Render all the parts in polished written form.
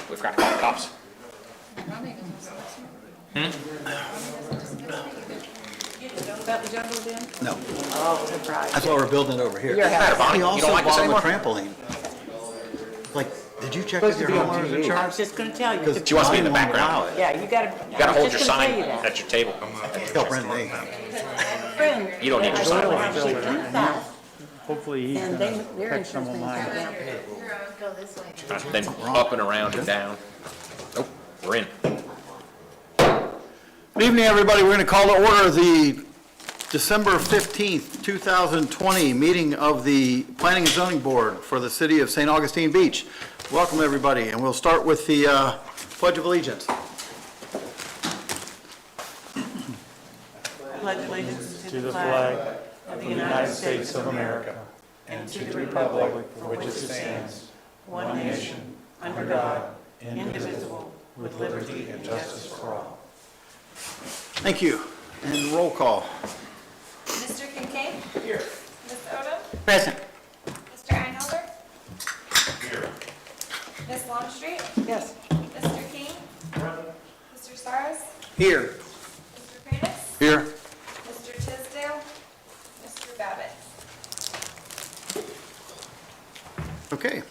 We forgot to call the cops. That the jungle then? No, Oh, surprise. that's why we're building it over here. Your house. Bonnie, He you also don't like this bought him a anymore? trampoline. Like, did you check with your homeowner's I insurance? was just gonna tell you. Because She wants to be in the Bonnie won't background. allow it. Yeah, you gotta. You gotta hold your sign at your table. Tell Brendan, hey, Friend. You don't need your sign. She did that, Hopefully he and can their catch some insurance of thing mine. got down. Then up and around and down. Nope, we're in. good evening, everybody. We're going to call to order the December 15th, 2020 meeting of the Planning and Zoning Board for the City of St. Augustine Beach. Welcome, everybody, and we'll start with the Pledge of Allegiance. Pledge allegiance To the flag of the United States of America and to the republic for which it stands, one nation, under God, indivisible, with liberty and justice for all. Thank you. And roll call. Mr. Kincaid? Here. Ms. Odom? Present. Mr. Einholder? Here. Ms. Longstreet? Yes. Mr. King? Mr. Saras? Here. Mr. Kranis? Here. Mr. Tisdale? Mr. Babbitt? Okay.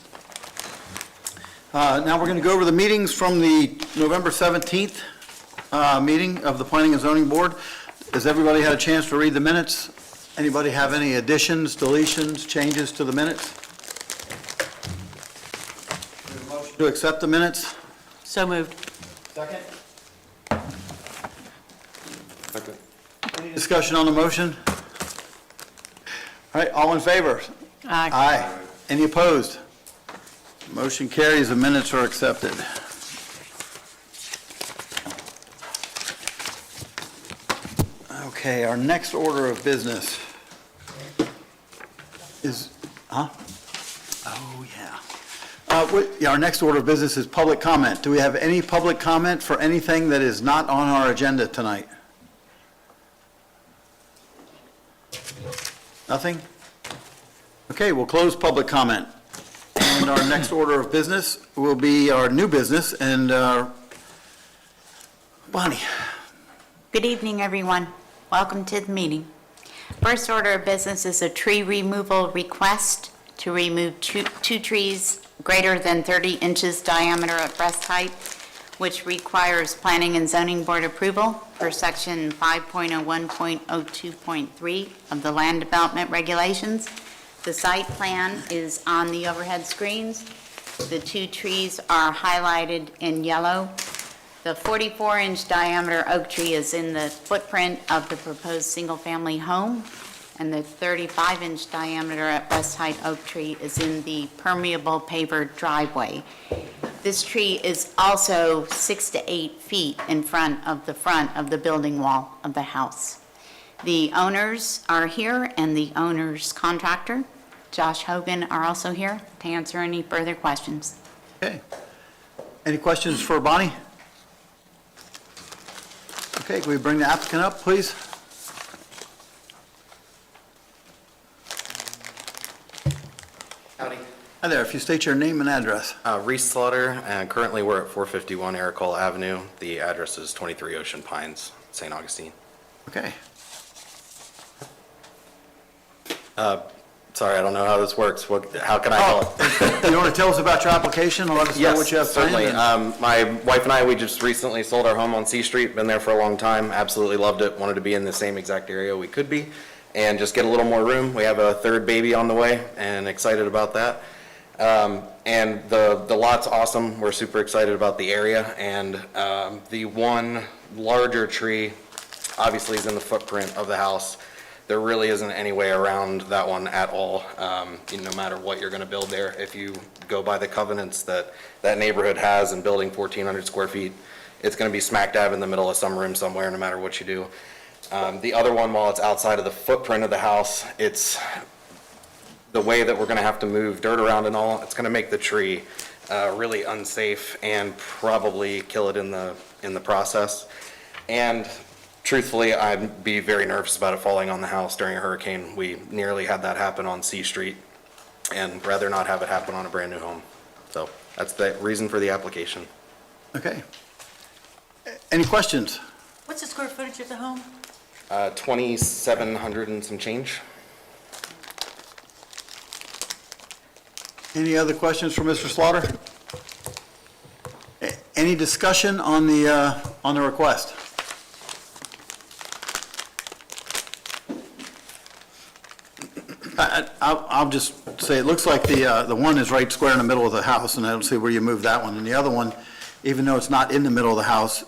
Now we're going to go over the meetings from the November 17th meeting of the Planning and Zoning Board. Has everybody had a chance to read the minutes? Anybody have any additions, deletions, changes to the minutes? To accept the minutes? So moved. Second. Any discussion on the motion? All right, all in favor? Aye. Aye. Any opposed? Motion carries, the minutes are accepted. Okay, our next order of business is, Oh, yeah. Our next order of business is public comment. Do we have any public comment for anything that is not on our agenda tonight? Nothing? Okay, we'll close public comment. And our next order of business will be our new business, and Bonnie. Good evening, everyone. Welcome to the meeting. First order of business is a tree removal request to remove two trees greater than 30 inches diameter at breast height, which requires Planning and Zoning Board approval per Section 5.01.02.3 of the Land Development Regulations. The site plan is on the overhead screens. The two trees are highlighted in yellow. The 44-inch diameter oak tree is in the footprint of the proposed single-family home, and the 35-inch diameter at breast height oak tree is in the permeable paver driveway. This tree is also 6 to 8 feet in front of the building wall of the house. The owners are here, and the owner's contractor, Josh Hogan, are also here to answer any further questions. Okay. Any questions for Bonnie? Okay, can we bring the applicant up, please? Howdy. Hi there, if you state your name and address. Reese Slaughter, and currently we're at 451 Ericole Avenue. The address is 23 Ocean Pines, St. Augustine. Okay. Sorry, I don't know how this works. How can I help? You want to tell us about your application and let us know what you have planned? Certainly. My wife and I, we just recently sold our home on C Street, been there for a long time, absolutely loved it, wanted to be in the same exact area we could be, and just get a little more room. We have a third baby on the way, and excited about that. And the lot's awesome. We're super excited about the area, and the one larger tree obviously is in the footprint of the house. There really isn't any way around that one at all, no matter what you're going to build there. If you go by the covenants that that neighborhood has in building 1,400 square feet, it's going to be smack dab in the middle of some room somewhere, no matter what you do. The other one, while it's outside of the footprint of the house, it's the way that we're going to have to move dirt around and all. It's going to make the tree really unsafe and probably kill it in the process. And truthfully, I'd be very nervous about it falling on the house during a hurricane. We nearly had that happen on C Street, and rather not have it happen on a brand new home. So That's the reason for the application. Okay. Any questions? What's the square footage of the home? 2,700 and some change. Any other questions for Mr. Slaughter? Any discussion on the request? I'll just say, it looks like the one is right square in the middle of the house, and I don't see where you move that one. And the other one, even though it's not in the middle of the house,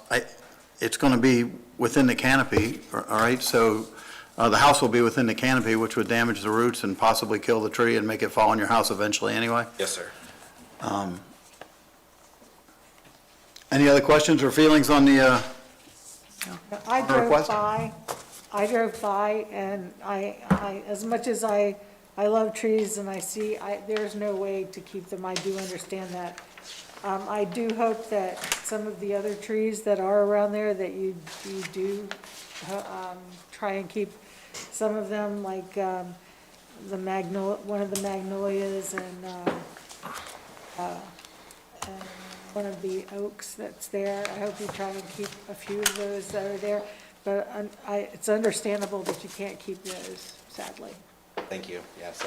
it's going to be within the canopy, all right? So the house will be within the canopy, which would damage the roots and possibly kill the tree and make it fall on your house eventually anyway. Yes, sir. Any other questions or feelings on the, I request? drove by, and I, as much as I love trees and there's no way to keep them, I do understand that. I do hope that some of the other trees that are around there, that you do, try and keep some of them, like, one of the magnolias and one of the oaks that's there. I hope you try and keep a few of those that are there, but it's understandable that you can't keep those, sadly. Thank you. Yes,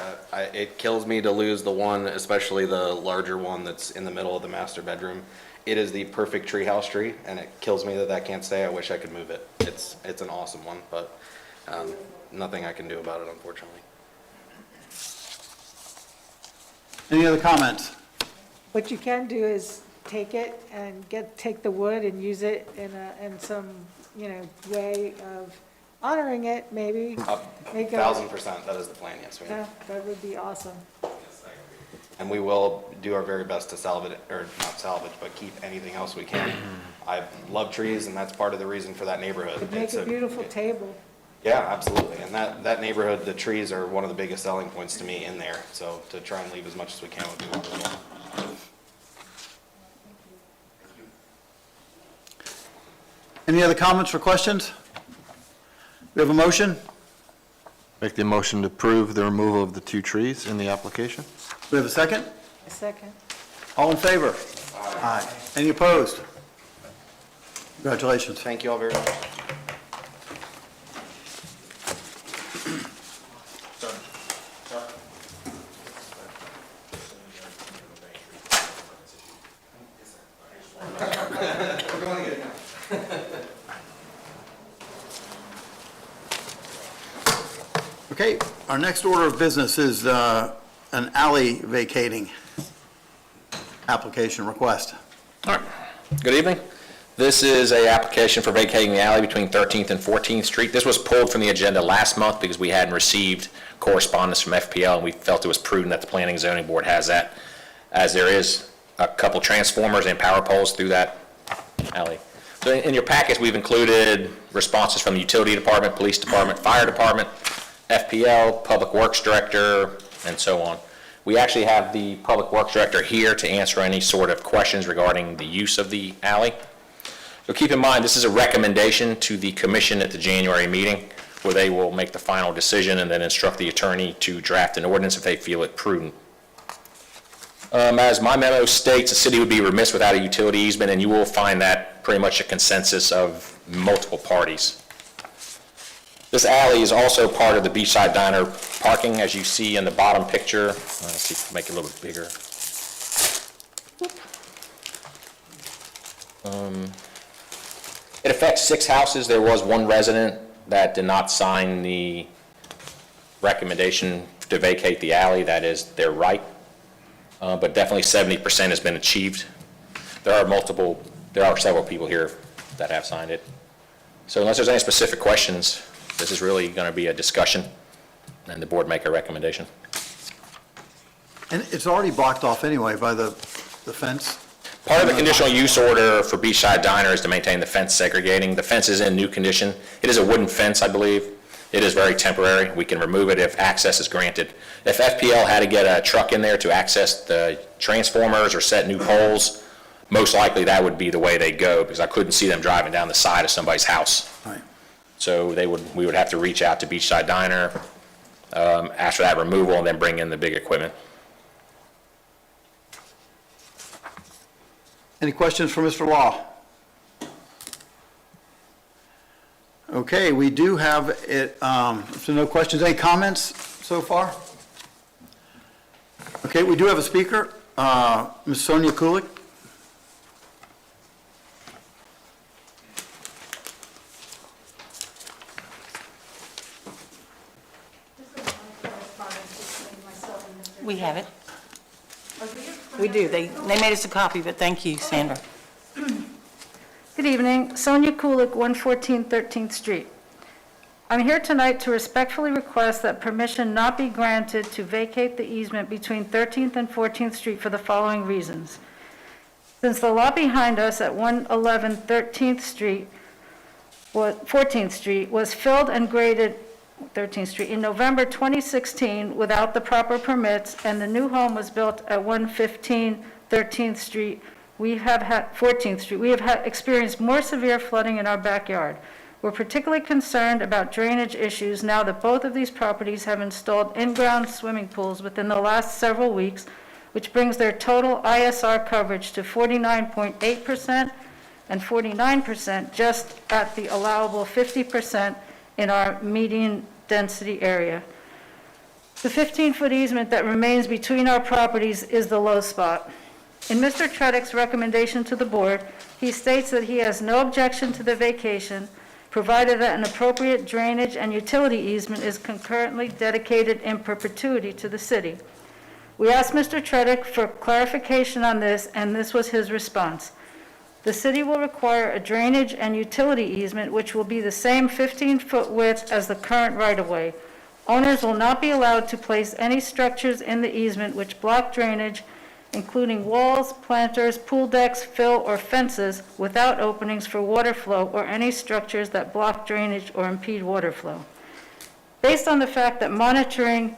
it kills me to lose the one, especially the larger one that's in the middle of the master bedroom. It is the perfect treehouse tree, and it kills me that can't stay. I wish I could move it. It's an awesome one, but nothing I can do about it, unfortunately. any other comments? What you can do is take it and take the wood and use it in some, way of honoring it, maybe. Make a- 1,000%, that is the plan, yes, ma'am. Yeah, that would be awesome. And we will do our very best to salvage, or not salvage, but keep anything else we can. I love trees, and that's part of the reason for that neighborhood. It'd make It's a beautiful table. Yeah, absolutely. And that neighborhood, the trees are one of the biggest selling points to me in there. So to try and leave as much as we can would be wonderful. Any other comments or questions? We have a motion? Make the motion to approve the removal of the 2 trees in the application. We have a second? A second. All in favor? Aye. Any opposed? Congratulations. Thank you all very much. Okay, our next order of business is an alley vacating application request. All right, good evening. This is a application for vacating the alley between 13th and 14th Street. This was pulled from the agenda last month because we hadn't received correspondence from FPL, and we felt it was prudent that the Planning and Zoning Board has that, as there is a couple transformers and power poles through that alley. So in your packets, we've included responses from the Utility Department, Police Department, Fire Department, FPL, Public Works Director, and so on. We actually have the Public Works Director here to answer any sort of questions regarding the use of the alley. So keep in mind, this is a recommendation to the commission at the January meeting, where they will make the final decision and then instruct the attorney to draft an ordinance if they feel it prudent. As my memo states, the city would be remiss without a utility easement, and you will find that pretty much a consensus of multiple parties. This alley is also part of the Beachside Diner parking, as you see in the bottom picture. Let's see if we can make it a little bit bigger. It affects 6 houses. There was one resident that did not sign the recommendation to vacate the alley. That is their right. But definitely 70% has been achieved. There are several people here that have signed it. So unless there's any specific questions, this is really going to be a discussion, and the board make a recommendation. And it's already blocked off anyway by the fence? Part of the conditional use order for Beachside Diner is to maintain the fence segregating. The fence is in new condition. It is a wooden fence, I believe. It is very temporary. We can remove it if access is granted. If FPL had to get a truck in there to access the transformers or set new poles, most likely that would be the way they go, because I couldn't see them driving down the side of somebody's house. Right. So we would have to reach out to Beachside Diner, ask for that removal, and then bring in the big equipment. Any questions for Mr. Law? Okay, we do have it, so no questions, any comments so far? Okay, we do have a speaker, Ms. Sonia Kulik. We have it. We do. They made us a copy, but thank you, Sandra. Good evening, Sonia Kulik, 114 13th Street. I'm here tonight to respectfully request that permission not be granted to vacate the easement between 13th and 14th Street for the following reasons. Since the lot behind us at 111 13th Street, 14th Street, was filled and graded 13th Street in November 2016 without the proper permits, and the new home was built at 115 13th Street, 14th Street, we have experienced more severe flooding in our backyard. We're particularly concerned about drainage issues now that both of these properties have installed in-ground swimming pools within the last several weeks, which brings their total ISR coverage to 49.8% and 49% just at the allowable 50% in our median density area. The 15-foot easement that remains between our properties is the low spot. In Mr. Tredick's recommendation to the board, he states that he has no objection to the vacation, provided that an appropriate drainage and utility easement is concurrently dedicated in perpetuity to the city. We asked Mr. Tredick for clarification on this, and this was his response. The city will require a drainage and utility easement which will be the same 15-foot width as the current right-of-way. Owners will not be allowed to place any structures in the easement which block drainage, including walls, planters, pool decks, fill, or fences without openings for water flow or any structures that block drainage or impede water flow. Based on the fact that monitoring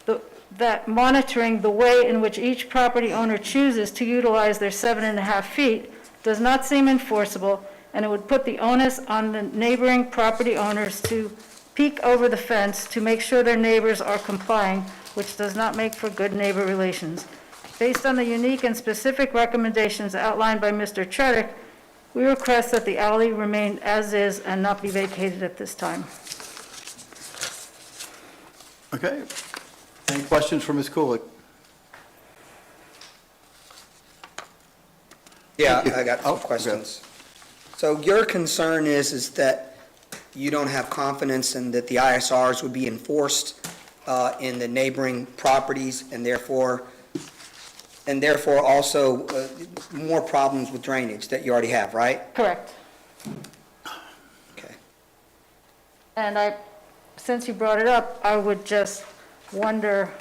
the way in which each property owner chooses to utilize their 7.5 feet does not seem enforceable, and it would put the onus on the neighboring property owners to peek over the fence to make sure their neighbors are complying, which does not make for good neighbor relations. Based on the unique and specific recommendations outlined by Mr. Tredick, we request that the alley remain as is and not be vacated at this time. Okay. Any questions for Ms. Kulik? Yeah, Thank you. I got Oh, some questions. So your concern is that you don't have confidence in that the ISRs would be enforced in the neighboring properties, and therefore also more problems with drainage that you already have, right? Correct. Okay. And since you brought it up, I would just wonder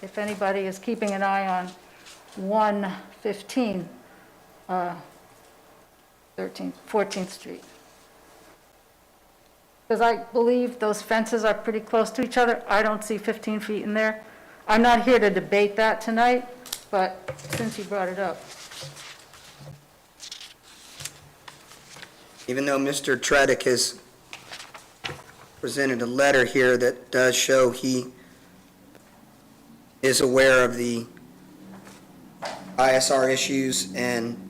if anybody is keeping an eye on 115 14th Street. Because I believe those fences are pretty close to each other. I don't see 15 feet in there. I'm not here to debate that tonight, but since you brought it up. Even though Mr. Tredick has presented a letter here that does show he is aware of the ISR issues and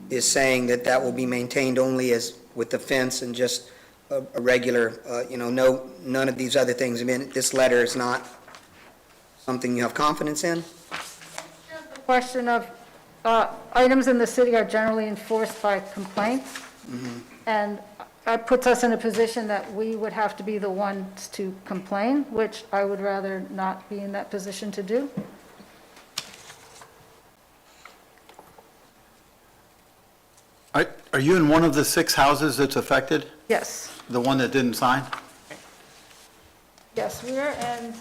is saying that that will be maintained only as with the fence and just a regular, none of these other things. I mean, this letter is not something you have confidence in? The question of items in the city are generally enforced by complaints. And that puts us in a position that we would have to be the ones to complain, which I would rather not be in that position to do. Are you in one of the 6 houses that's affected? Yes, The one that didn't sign? yes, we are in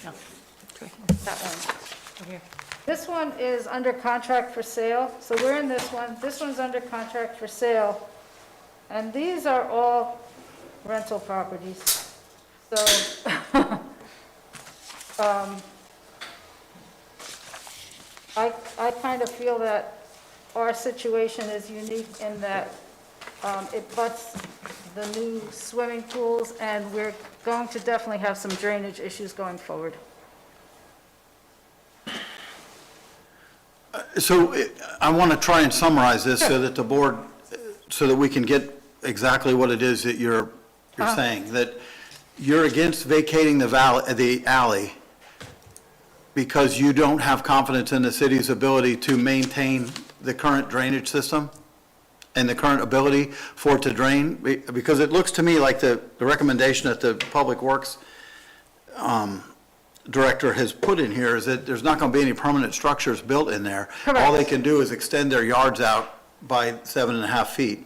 No. that one. Over here. This one is under contract for sale, so we're in this one. This one's under contract for sale. And these are all rental properties. So, I kind of feel that our situation is unique in that it butts the new swimming pools, and we're going to definitely have some drainage issues going forward. So I want to try and summarize this so that the board, so that we can get exactly what it is that you're saying. That you're against vacating the alley because you don't have confidence in the city's ability to maintain the current drainage system and the current ability for it to drain? Because it looks to me like the recommendation that the Public Works director has put in here is that there's not going to be any permanent structures built in there. Correct. All they can do is extend their yards out by 7.5 feet.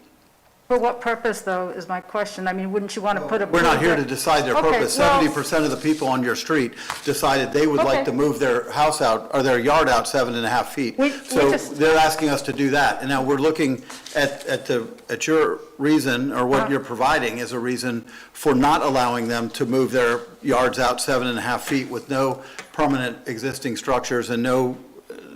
For what purpose, though, is my question. I mean, wouldn't you want to put a... We're not here to decide their Okay, purpose. well- 70% of the people on your street decided they would like Okay. to move their house out, or their yard out 7.5 feet. We So just- they're asking us to do that. And now we're looking at your reason, or what you're providing as a reason for not allowing them to move their yards out 7.5 feet with no permanent existing structures and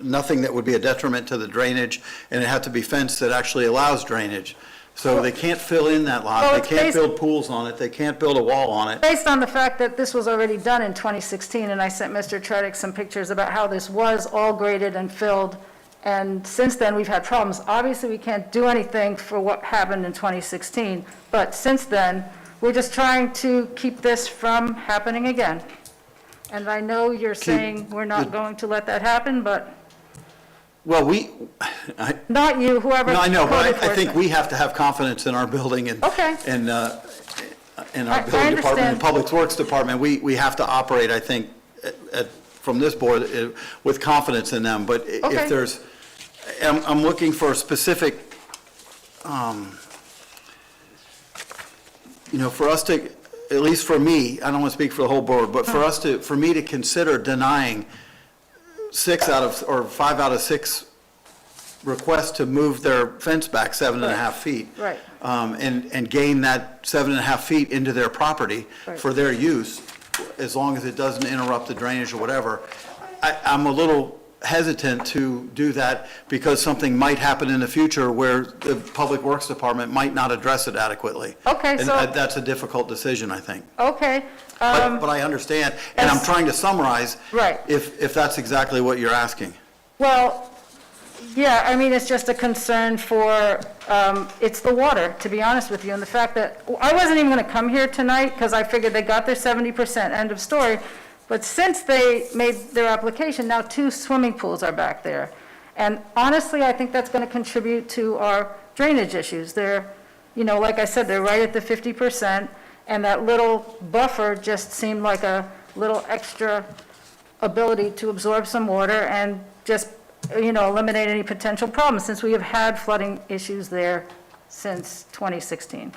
nothing that would be a detriment to the drainage, and it had to be fenced that actually allows drainage. So they can't fill in that Well, lot, they it's can't based- build pools on it, they can't build a wall on it. Based on the fact that this was already done in 2016, and I sent Mr. Tredick some pictures about how this was all graded and filled, and since then, we've had problems. Obviously, we can't do anything for what happened in 2016, but since then, we're just trying to keep this from happening again. And I know you're saying we're not going to let that happen, but Well, not you, whoever. no, I know, but code I think enforcement. we have to have confidence in our building and. Okay. And, in I our building department and understand. Public Works Department, we have to operate, I think, from this board with confidence in them. But Okay. if there's, I'm looking for a specific, for us to, at least for me, I don't want to speak for the whole board, but for me to consider denying 5 out of 6 requests to move their fence back 7.5 feet. Right. And gain that 7.5 feet into their property Right. for their use, as long as it doesn't interrupt the drainage or whatever. I'm a little hesitant to do that because something might happen in the future where the Public Works Department might not address it adequately. Okay, And so- that's a difficult decision, I think. Okay. But I understand, and I'm as- trying to summarize. Right. If that's exactly what you're asking. Well, yeah, I mean, it's just a concern for, it's the water, to be honest with you, and the fact that, I wasn't even going to come here tonight because I figured they got their 70%, end of story. But since they made their application, now 2 swimming pools are back there. And honestly, I think that's going to contribute to our drainage issues. They're, like I said, they're right at the 50%, and that little buffer just seemed like a little extra ability to absorb some water and just, eliminate any potential problems, since we have had flooding issues there since 2016.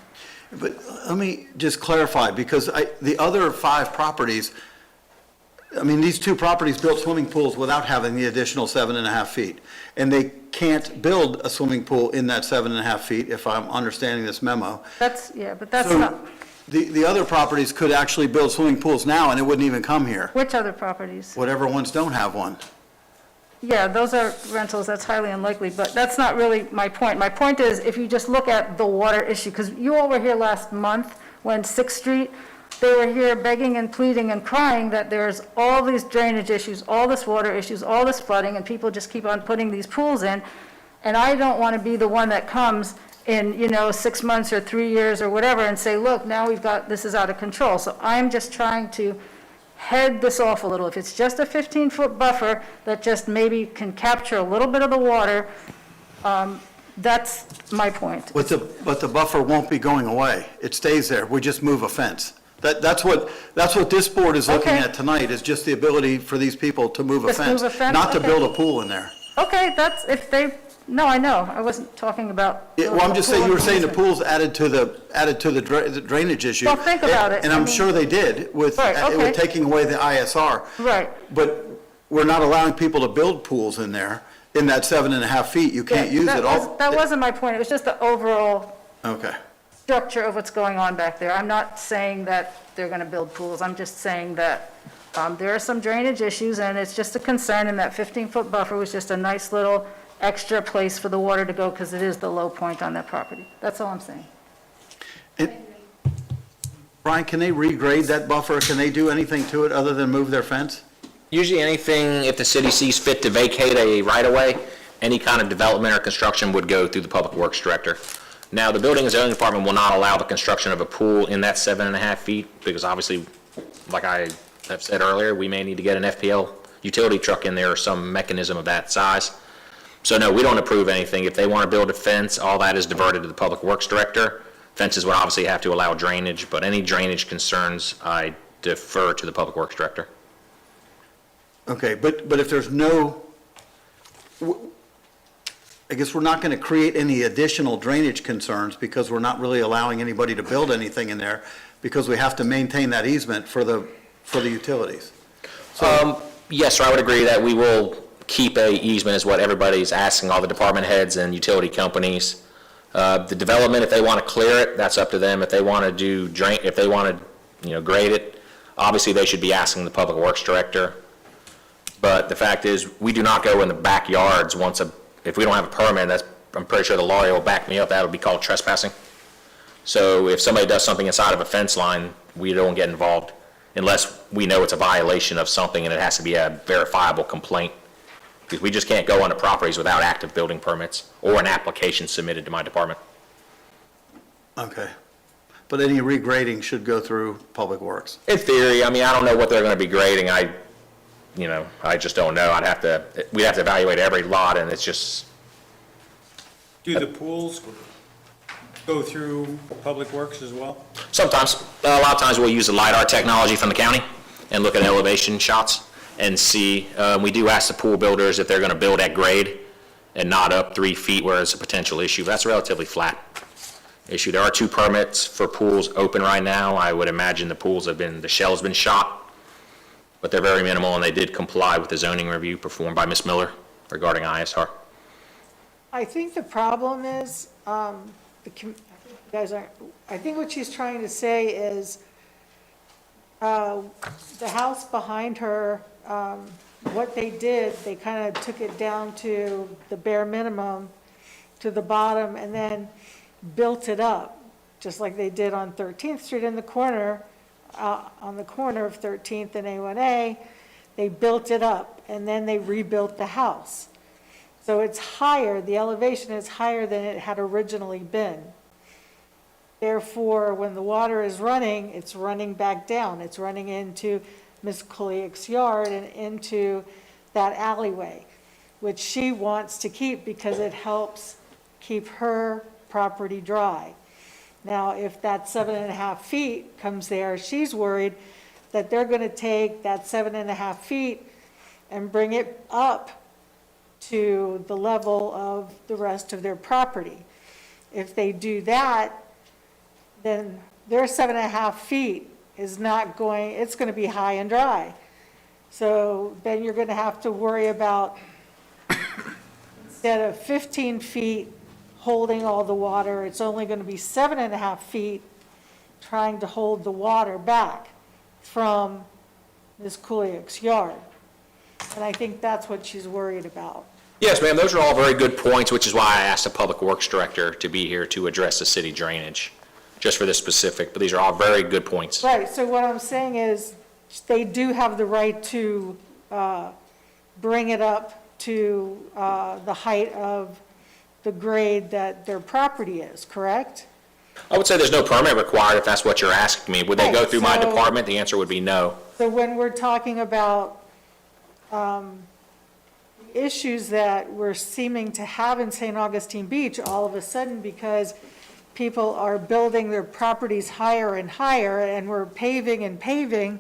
But let me just clarify, because the other 5 properties, these 2 properties built swimming pools without having the additional 7.5 feet. And they can't build a swimming pool in that 7.5 feet, if I'm understanding this memo. But that's So not, the other properties could actually build swimming pools now, and it wouldn't even come here. which other properties? Whatever ones don't have one. Yeah, those are rentals, that's highly unlikely, but that's not really my point. My point is, if you just look at the water issue, because you all were here last month when 6th Street, they were here begging and pleading and crying that there's all these drainage issues, all this water issues, all this flooding, and people just keep on putting these pools in. And I don't want to be the one that comes in, 6 months or 3 years or whatever and say, look, now this is out of control. So I'm just trying to head this off a little. If it's just a 15-foot buffer that just maybe can capture a little bit of the water, that's my point. But the buffer won't be going away. It stays there. We just move a fence. That's what this board is looking Okay. at tonight, is just the ability for these people to move a Just fence. move a fence? Not to Okay. build a pool in there. Okay, that's, if they, no, I know, I wasn't talking about. Yeah, well, I'm just saying, you were saying the pool pools added to the drainage issue. Well, think about it. And I I'm mean- sure they did with Right, okay. taking away the ISR. Right. But we're not allowing people to build pools in there, in that 7.5 feet. You can't Yeah, use that it all. was- That wasn't my point, it was just the overall Okay. structure of what's going on back there. I'm not saying that they're going to build pools, I'm just saying that there are some drainage issues, and it's just a concern, and that 15-foot buffer was just a nice little extra place for the water to go, because it is the low point on that property. That's all I'm saying. Brian, can they regrade that buffer? Can they do anything to it other than move their fence? Usually anything, if the city sees fit to vacate a right-of-way, any kind of development or construction would go through the Public Works Director. Now, the Building and Zoning Department will not allow the construction of a pool in that 7.5 feet, because obviously, like I have said earlier, we may need to get an FPL utility truck in there or some mechanism of that size. So no, we don't approve anything. If they want to build a fence, all that is diverted to the Public Works Director. Fences would obviously have to allow drainage, but any drainage concerns, I defer to the Public Works Director. Okay, but if there's no, I guess we're not going to create any additional drainage concerns because we're not really allowing anybody to build anything in there because we have to maintain that easement for the utilities. Yes, sir, I would agree that we will keep a easement is what everybody's asking, all the department heads and utility companies. The development, if they want to clear it, that's up to them. If they want to do if they want to, grade it, obviously they should be asking the Public Works Director. But the fact is, we do not go in the backyards if we don't have a permit, I'm pretty sure the lawyer will back me up, that would be called trespassing. So if somebody does something inside of a fence line, we don't get involved unless we know it's a violation of something and it has to be a verifiable complaint. Because we just can't go onto properties without active building permits or an application submitted to my department. Okay. But any regrading should go through Public Works. In theory, I don't know what they're going to be grading. I just don't know. We'd have to evaluate every lot, and it's just. Do the pools go through Public Works as well? Sometimes. A lot of times we'll use the LiDAR technology from the county and look at elevation shots and see. We do ask the pool builders if they're going to build at grade and not up 3 feet where it's a potential issue. That's a relatively flat issue. There are 2 permits for pools open right now. I would imagine the shell's been shot, but they're very minimal, and they did comply with the zoning review performed by Ms. Miller regarding ISR. I think the problem is, I think what she's trying to say is, the house behind her, what they did, they kind of took it down to the bare minimum, to the bottom, and then built it up, just like they did on 13th Street in the corner, on the corner of 13th and A1A. They built it up, and then they rebuilt the house. So it's higher, the elevation is higher than it had originally been. Therefore, when the water is running, it's running back down. It's running into Ms. Kuliak's yard and into that alleyway, which she wants to keep because it helps keep her property dry. Now, if that 7.5 feet comes there, she's worried that they're going to take that 7.5 feet and bring it up to the level of the rest of their property. If they do that, then their 7.5 feet is not going, it's going to be high and dry. So then you're going to have to worry about, instead of 15 feet holding all the water, it's only going to be 7.5 feet trying to hold the water back from Ms. Kuliak's yard. And I think that's what she's worried about. Yes, ma'am, those are all very good points, which is why I asked the Public Works Director to be here to address the city drainage, just for this specific, but these are all very good points. Right, so what I'm saying is, they do have the right to bring it up to the height of the grade that their property is, correct? I would say there's no permit required if that's what you're asking me. Would they go through my department? The answer would be no. So when we're talking about issues that we're seeming to have in St. Augustine Beach, all of a sudden, because people are building their properties higher and higher, and we're paving and paving,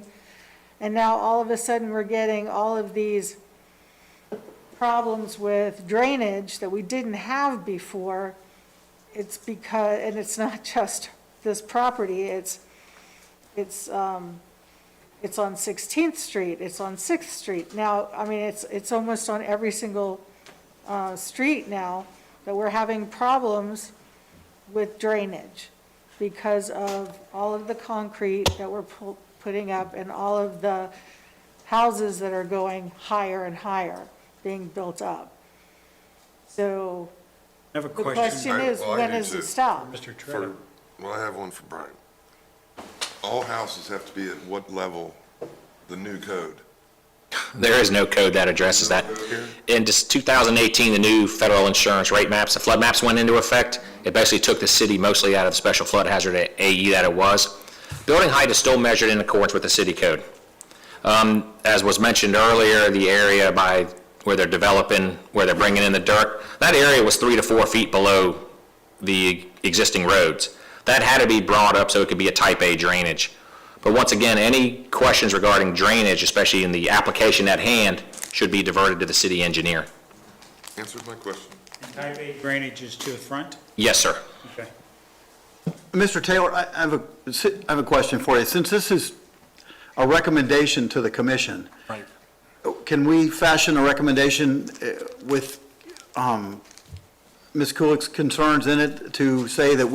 and now all of a sudden we're getting all of these problems with drainage that we didn't have before. It's because, and it's not just this property, it's on 16th Street, it's on 6th Street. Now, I mean, it's almost on every single street now that we're having problems with drainage because of all of the concrete that we're putting up and all of the houses that are going higher and higher, being built up. So I have a the question. question is, when does it stop? Mr. Treader. Well, I have one for Brian. All houses have to be at what level, the new code? There is no code that addresses that. In just 2018, the new federal insurance rate maps, the flood maps went into effect. It basically took the city mostly out of the special flood hazard AE that it was. Building height is still measured in accordance with the city code. As was mentioned earlier, the area by where they're developing, where they're bringing in the dirt, that area was 3 to 4 feet below the existing roads. That had to be brought up so it could be a type A drainage. But once again, any questions regarding drainage, especially in the application at hand, should be diverted to the city engineer. Answered my question. Type A drainage is to the front? Yes, sir. Okay. Mr. Taylor, I have a question for you. Since this is a recommendation to the commission, Right. can we fashion a recommendation with Ms. Kulik's concerns in it to say that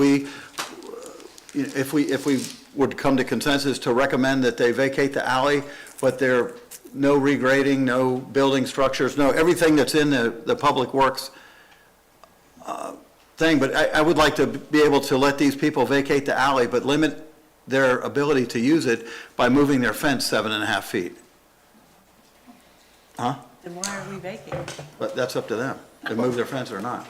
if we would come to consensus to recommend that they vacate the alley, but there no regrading, no building structures, no everything that's in the public works thing, but I would like to be able to let these people vacate the alley, but limit their ability to use it by moving their fence 7.5 feet. Huh? Then why are we vacating? But that's up to them, to move their fence or not.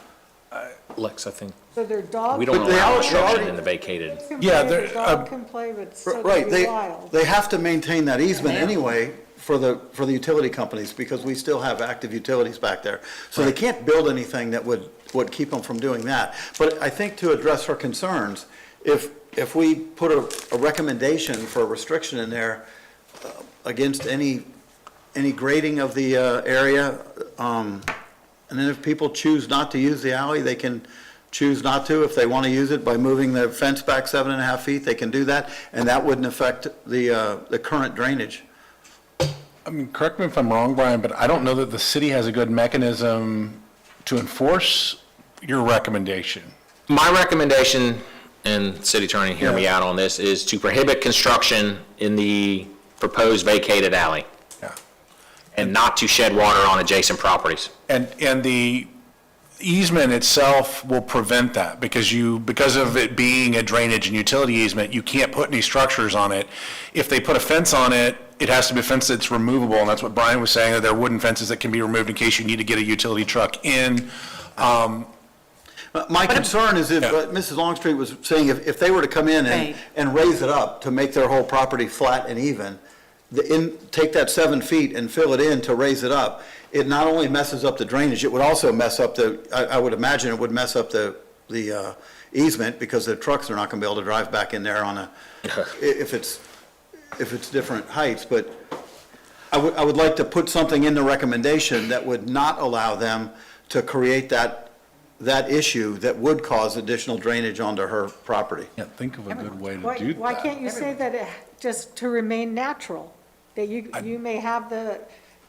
Lex, I think, So their dog. we don't But they allow are- construction already- in the vacated. Yeah, Their they're, dog can play, but it's still Right, gonna be wild. they have to maintain that easement Yeah. anyway for the utility companies, because we still have active utilities back there. So they can't build anything that would keep them from doing that. But I think to address her concerns, if we put a recommendation for a restriction in there against any grading of the area, and then if people choose not to use the alley, they can choose not to. If they want to use it by moving the fence back 7.5 feet, they can do that, and that wouldn't affect the current drainage. I mean, correct me if I'm wrong, Brian, but I don't know that the city has a good mechanism to enforce your recommendation. My recommendation, and city attorney, hear me out on this, is to prohibit construction in the proposed vacated alley Yeah. and not to shed water on adjacent properties. And the easement itself will prevent that, because of it being a drainage and utility easement, you can't put any structures on it. If they put a fence on it, it has to be a fence that's removable, and that's what Brian was saying, that there are wooden fences that can be removed in case you need to get a utility truck in. My concern is if, Yeah. Mrs. Longstreet was saying, if they were to come in Right. and raise it up to make their whole property flat and even, take that 7 feet and fill it in to raise it up, it not only messes up the drainage, it would also mess up I would imagine it would mess up the easement, because the trucks are not going to be able to drive back in there if it's different heights. But I would like to put something in the recommendation that would not allow them to create that issue that would cause additional drainage onto her property. Yeah, think of a good way to Why, do why that. can't you say that just to remain natural? That you may have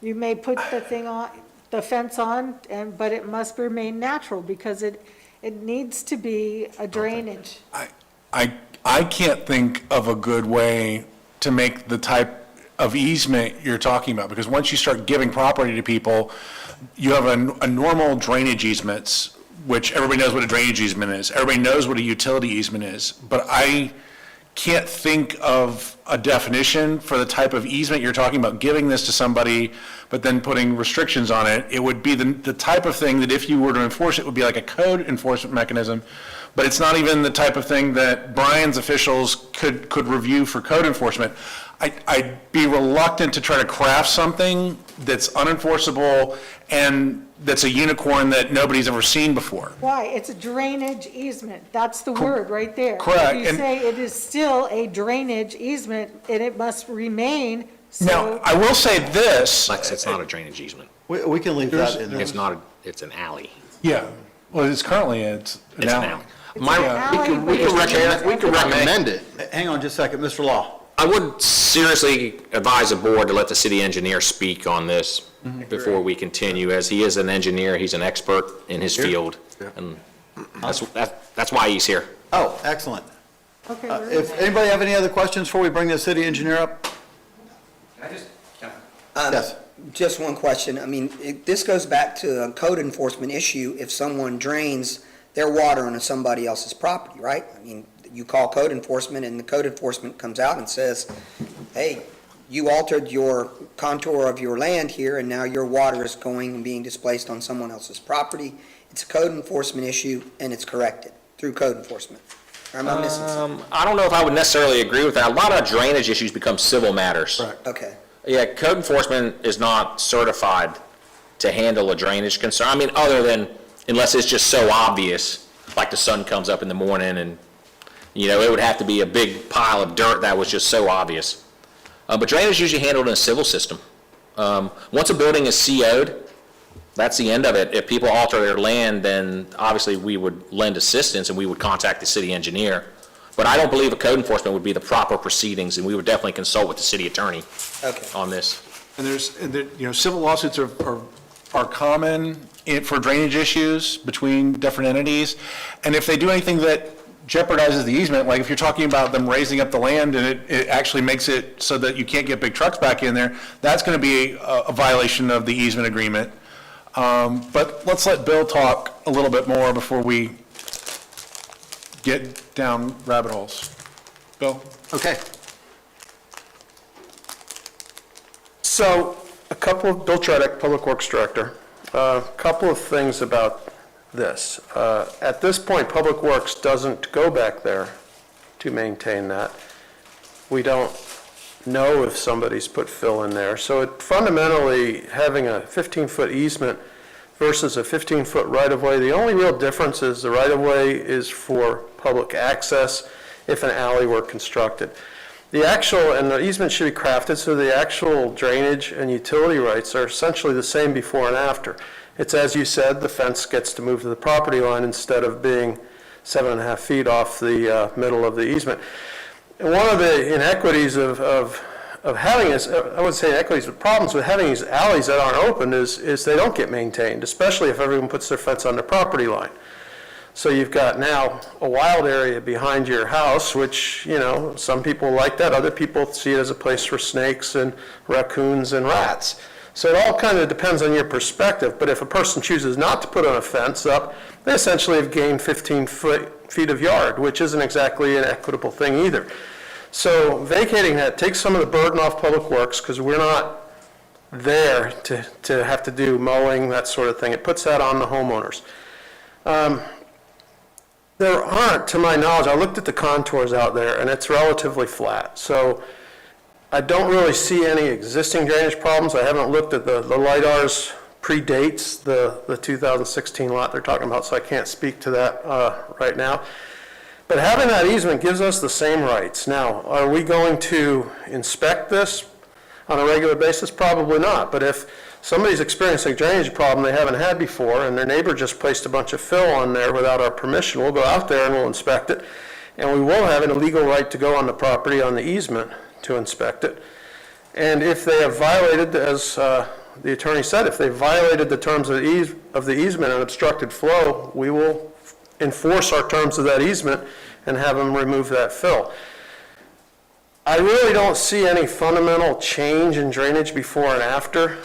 you may put the thing on, the fence on, but it must remain natural, because it needs to be a drainage. I can't think of a good way to make the type of easement you're talking about, because once you start giving property to people, you have a normal drainage easements, which everybody knows what a drainage easement is. Everybody knows what a utility easement is, but I can't think of a definition for the type of easement you're talking about, giving this to somebody, but then putting restrictions on it. It would be the type of thing that if you were to enforce it, would be like a code enforcement mechanism, but it's not even the type of thing that Brian's officials could review for code enforcement. I'd be reluctant to try to craft something that's unenforceable and that's a unicorn that nobody's ever seen before. Why? It's a drainage easement. That's the word right there. Correct. If you say it is still a drainage easement, and it must remain, so. Now, I will say this. Lex, it's not a drainage easement. We can leave that in there. It's not, it's an alley. Yeah, well, it's currently, it's an It's an alley. alley. It's an alley, but it's- We can recommend it. Hang on just a second, Mr. Law. I would seriously advise the board to let the city engineer speak on this before we continue, as he is an engineer, he's an expert in his field, and that's why he's here. Oh, excellent. Okay, If anybody have any other questions before we bring the city engineer up? Yes. Just one question. I mean, this goes back to a code enforcement issue if someone drains their water onto somebody else's property, right? I mean, you call code enforcement and the code enforcement comes out and says, hey, you altered your contour of your land here, and now your water is going and being displaced on someone else's property. It's a code enforcement issue, and it's corrected through code enforcement. Or am I missing something? I don't know if I would necessarily agree with that. A lot of drainage issues become civil matters. Okay. Yeah, code enforcement is not certified to handle a drainage concern. I mean, other than, unless it's just so obvious, like the sun comes up in the morning and, it would have to be a big pile of dirt that was just so obvious. But drainage is usually handled in a civil system. Once a building is CO'd, that's the end of it. If people alter their land, then obviously we would lend assistance and we would contact the city engineer. But I don't believe a code enforcement would be the proper proceedings, and we would definitely consult with the city attorney on this. And civil lawsuits are common for drainage issues between different entities. And if they do anything that jeopardizes the easement, like if you're talking about them raising up the land and it actually makes it so that you can't get big trucks back in there, that's going to be a violation of the easement agreement. But let's let Bill talk a little bit more before we get down rabbit holes. Bill? Okay. So, Bill Tredick, Public Works Director, a couple of things about this. At this point, Public Works doesn't go back there to maintain that. We don't know if somebody's put fill in there. So fundamentally, having a 15-foot easement versus a 15-foot right-of-way, the only real difference is the right-of-way is for public access if an alley were constructed. And the easement should be crafted so the actual drainage and utility rights are essentially the same before and after. It's, as you said, the fence gets to move to the property line instead of being 7.5 feet off the middle of the easement. And one of the inequities of having this, I wouldn't say inequities, but problems with having these alleys that aren't open is they don't get maintained, especially if everyone puts their fence on the property line. So you've got now a wild area behind your house, which, some people like that. Other people see it as a place for snakes and raccoons and rats. So it all kind of depends on your perspective. But if a person chooses not to put on a fence up, they essentially have gained 15 feet of yard, which isn't exactly an equitable thing either. So vacating that takes some of the burden off Public Works because we're not there to have to do mowing, that sort of thing. It puts that on the homeowners. There aren't, to my knowledge, I looked at the contours out there and it's relatively flat. So I don't really see any existing drainage problems. I haven't looked at the LIDARs predates the 2016 lot they're talking about, so I can't speak to that right now. But having that easement gives us the same rights. Now, are we going to inspect this on a regular basis? Probably not. But if somebody's experiencing a drainage problem they haven't had before and their neighbor just placed a bunch of fill on there without our permission, we'll go out there and we'll inspect it. And we will have an illegal right to go on the property on the easement to inspect it. And if they have violated, as the attorney said, if they violated the terms of the easement and obstructed flow, we will enforce our terms of that easement and have them remove that fill. I really don't see any fundamental change in drainage before and after.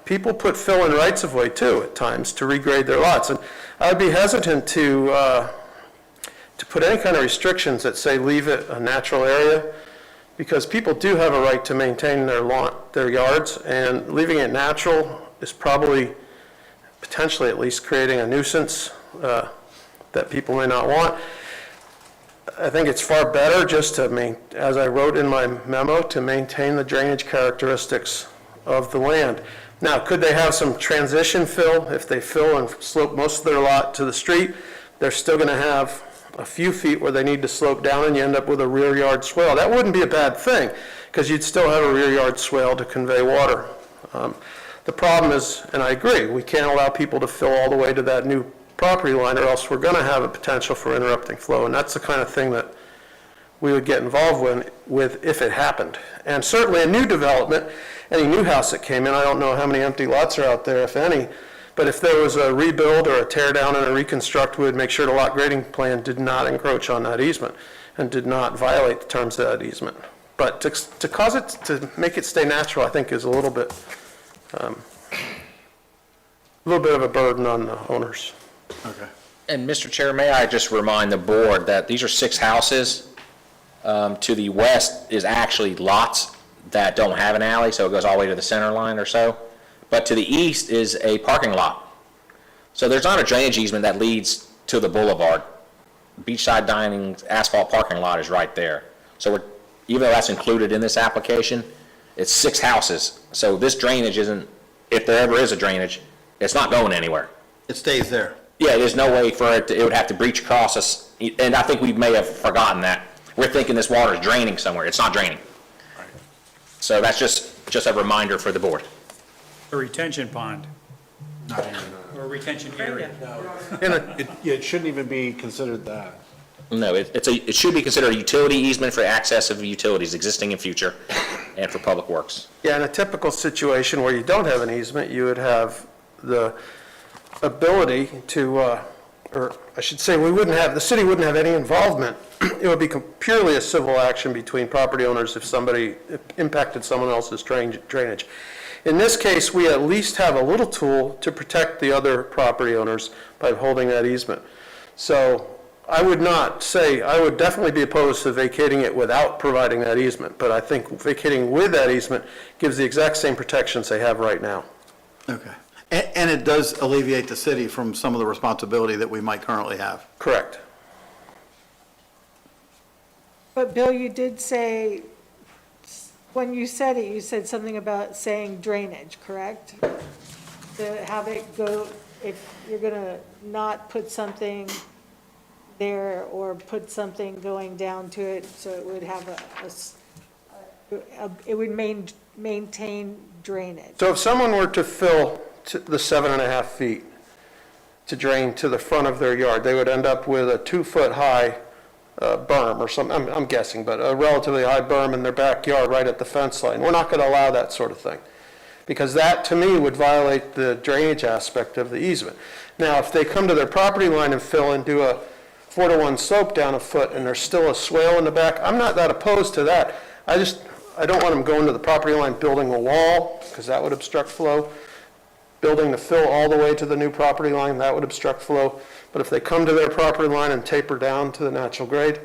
People put fill in rights of way too at times to regrade their lots. And I'd be hesitant to put any kind of restrictions that say leave it a natural area, because people do have a right to maintain their yards, and leaving it natural is probably, potentially at least, creating a nuisance that people may not want. I think it's far better just to, as I wrote in my memo, to maintain the drainage characteristics of the land. Now, could they have some transition fill? If they fill and slope most of their lot to the street, they're still going to have a few feet where they need to slope down and you end up with a rear yard swale. That wouldn't be a bad thing because you'd still have a rear yard swale to convey water. The problem is, and I agree, we can't allow people to fill all the way to that new property line or else we're going to have a potential for interrupting flow, and that's the kind of thing that we would get involved with if it happened. And certainly a new development, any new house that came in, I don't know how many empty lots are out there, if any, but if there was a rebuild or a tear down and a reconstruct, we would make sure the lot grading plan did not encroach on that easement and did not violate the terms of that easement. But to make it stay natural, I think is a little bit of a burden on the owners. Okay. And Mr. Chair, may I just remind the board that these are 6 houses. To the west is actually lots that don't have an alley, so it goes all the way to the center line or so. But to the east is a parking lot. So there's not a drainage easement that leads to the boulevard. Beachside Dining's asphalt parking lot is right there. So even though that's included in this application, it's 6 houses. So this drainage isn't, if there ever is a drainage, it's not going anywhere. It stays there. Yeah, there's no way for it to, it would have to breach across us, and I think we may have forgotten that. We're thinking this water is draining somewhere. It's not draining. So that's just a reminder for the board. A retention pond. Or a retention area. It shouldn't even be considered that. No, it should be considered a utility easement for access of utilities, existing and future, and for public works. Yeah, in a typical situation where you don't have an easement, you would have the ability to, or I should say, the city wouldn't have any involvement. It would be purely a civil action between property owners if somebody impacted someone else's drainage. In this case, we at least have a little tool to protect the other property owners by holding that easement. So I would definitely be opposed to vacating it without providing that easement, but I think vacating with that easement gives the exact same protections they have right now. Okay. And it does alleviate the city from some of the responsibility that we might currently have. Correct. But Bill, you did say, when you said it, you said something about saying drainage, correct? To have it go, if you're gonna not put something there or put something going down to it, so it would have it would maintain drainage. So if someone were to fill the 7.5 feet to drain to the front of their yard, they would end up with a 2-foot-high berm or something, I'm guessing, but a relatively high berm in their backyard right at the fence line. We're not going to allow that sort of thing, because that, to me, would violate the drainage aspect of the easement. Now, if they come to their property line and fill and do a 4-to-1 slope down a foot and there's still a swale in the back, I'm not that opposed to that. I don't want them going to the property line building a wall, because that would obstruct flow. Building the fill all the way to the new property line, that would obstruct flow. But if they come to their property line and taper down to the natural grade,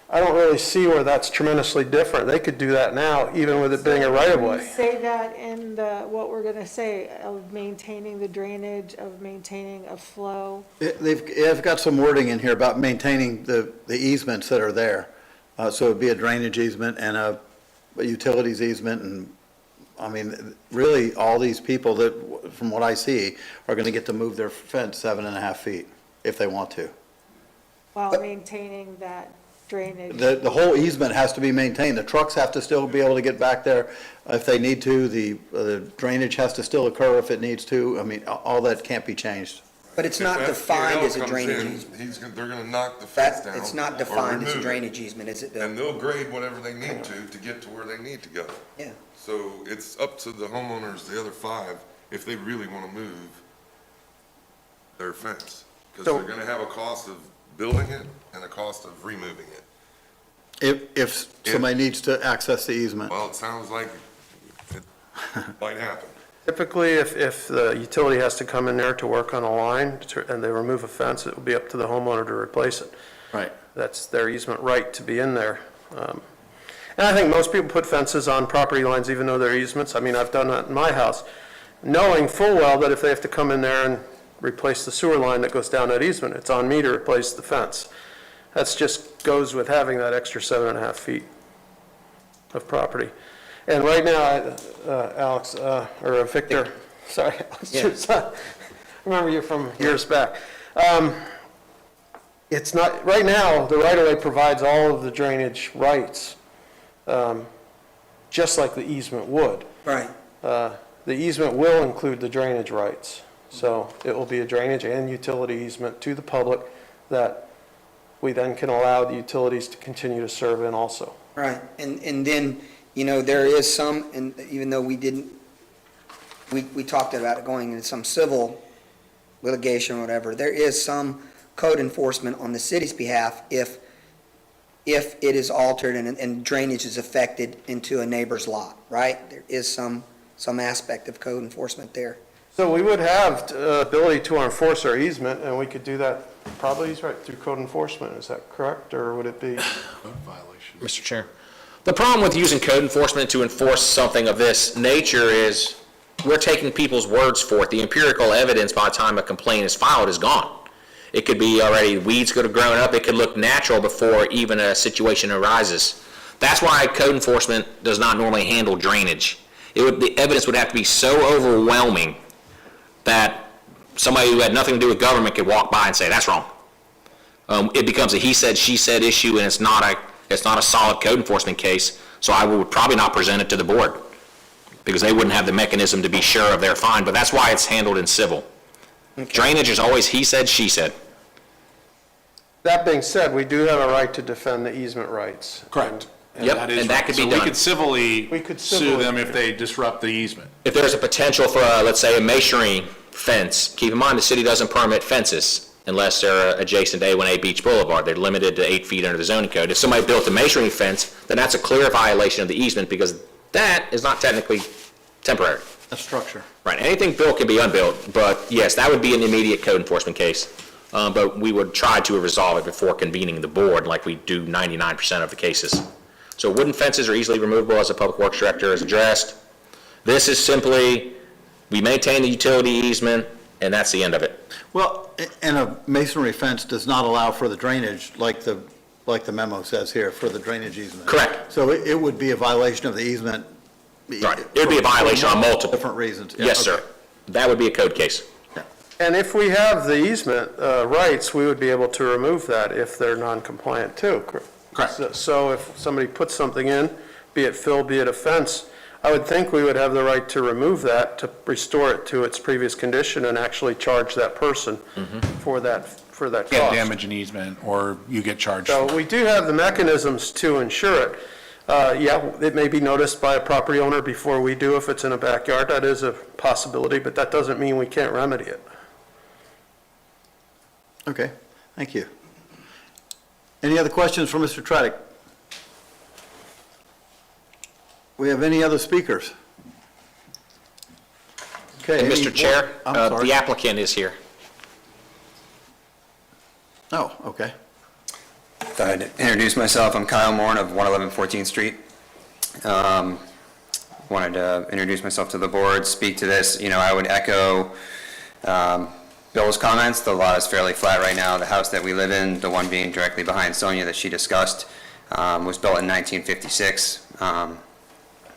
I don't really see where that's tremendously different. They could do that now, even with it being a right-of-way. Say that in what we're gonna say, of maintaining the drainage, of maintaining a flow. They've got some wording in here about maintaining the easements that are there. So it'd be a drainage easement and a utilities easement, and, I mean, really, all these people that, from what I see, are gonna get to move their fence 7.5 feet if they want to. While maintaining that drainage. The whole easement has to be maintained. The trucks have to still be able to get back there if they need to. The drainage has to still occur if it needs to. I mean, all that can't be changed. But it's not If defined as a FPL drainage comes in, easement. they're gonna knock the fence down. It's not or defined as a remove it, drainage easement, is it, Bill? And they'll grade whatever they need to get to where they need to go. Yeah. So it's up to the homeowners, the other 5, if they really wanna move their fence. Because they're gonna have a cost of building it and a cost of removing it. If somebody needs to access the easement. Well, it sounds like it might happen. Typically, if the utility has to come in there to work on a line and they remove a fence, it will be up to the homeowner to replace it. Right. That's their easement right to be in there. And I think most people put fences on property lines even though they're easements. I mean, I've done that in my house, knowing full well that if they have to come in there and replace the sewer line that goes down that easement, it's on me to replace the fence. That's just goes with having that extra 7.5 feet of property. And right now, Alex, or Victor, sorry, Alex, I remember you from years back. It's not, right now, the right-of-way provides all of the drainage rights, just like the easement would. Right. The easement will include the drainage rights. So it will be a drainage and utility easement to the public that we then can allow the utilities to continue to serve in also. Right, and then, you know, there is some, and even though we didn't, we talked about it going into some civil litigation or whatever, there is some code enforcement on the city's behalf if it is altered and drainage is affected into a neighbor's lot, right? There is some aspect of code enforcement there. So we would have ability to enforce our easement, and we could do that probably right through code enforcement. Is that correct, or would it be? Mr. Chair, The problem with using code enforcement to enforce something of this nature is we're taking people's words for it. The empirical evidence by the time a complaint is filed is gone. It could be already, weeds could have grown up, it could look natural before even a situation arises. That's why code enforcement does not normally handle drainage. The evidence would have to be so overwhelming that somebody who had nothing to do with government could walk by and say, that's wrong. It becomes a he said, she said issue, and it's not a solid code enforcement case, so I would probably not present it to the board, because they wouldn't have the mechanism to be sure of their fine, but that's why it's handled in civil. Okay. Drainage is always he said, she said. That being said, we do have a right to defend the easement rights. Correct. Yep, and that could be done. So we could sue them if they disrupt the easement. If there's a potential for, let's say, a masonry fence, keep in mind the city doesn't permit fences unless they're adjacent to A1A Beach Boulevard. They're limited to 8 feet under the zoning code. If somebody built a masonry fence, then that's a clear violation of the easement, because that is not technically temporary. A structure. Right, anything built can be unbuilt, but yes, that would be an immediate code enforcement case. But we would try to resolve it before convening the board, like we do 99% of the cases. So wooden fences are easily removable, as the Public Works Director has addressed. This is simply, we maintain the utility easement, and that's the end of it. Well, and a masonry fence does not allow for the drainage, like the memo says here, for the drainage easement. Correct. So it would be a violation of the easement. Right, it would be a violation on multiple. Different reasons. Yeah, Yes, okay. sir. That would be a code case. And if we have the easement rights, we would be able to remove that if they're non-compliant too. Correct. So if somebody puts something in, be it fill, be it a fence, I would think we would have the right to remove that, to restore it to its previous condition and actually charge that person for that cost. Get damage and easement, or you get charged. So we do have the mechanisms to ensure it. Yeah, it may be noticed by a property owner before we do if it's in a backyard. That is a possibility, but that doesn't mean we can't remedy it. Okay, thank you. Any other questions for Mr. Tradick? We have any other speakers? Okay. And Mr. Chair, I'm sorry. the applicant is here. Oh, okay. I'd introduce myself. I'm Kyle Morn of 111 14th Street. Wanted to introduce myself to the board, speak to this. You know, I would echo Bill's comments. The lot is fairly flat right now. The house that we live in, the one being directly behind Sonia that she discussed, was built in 1956.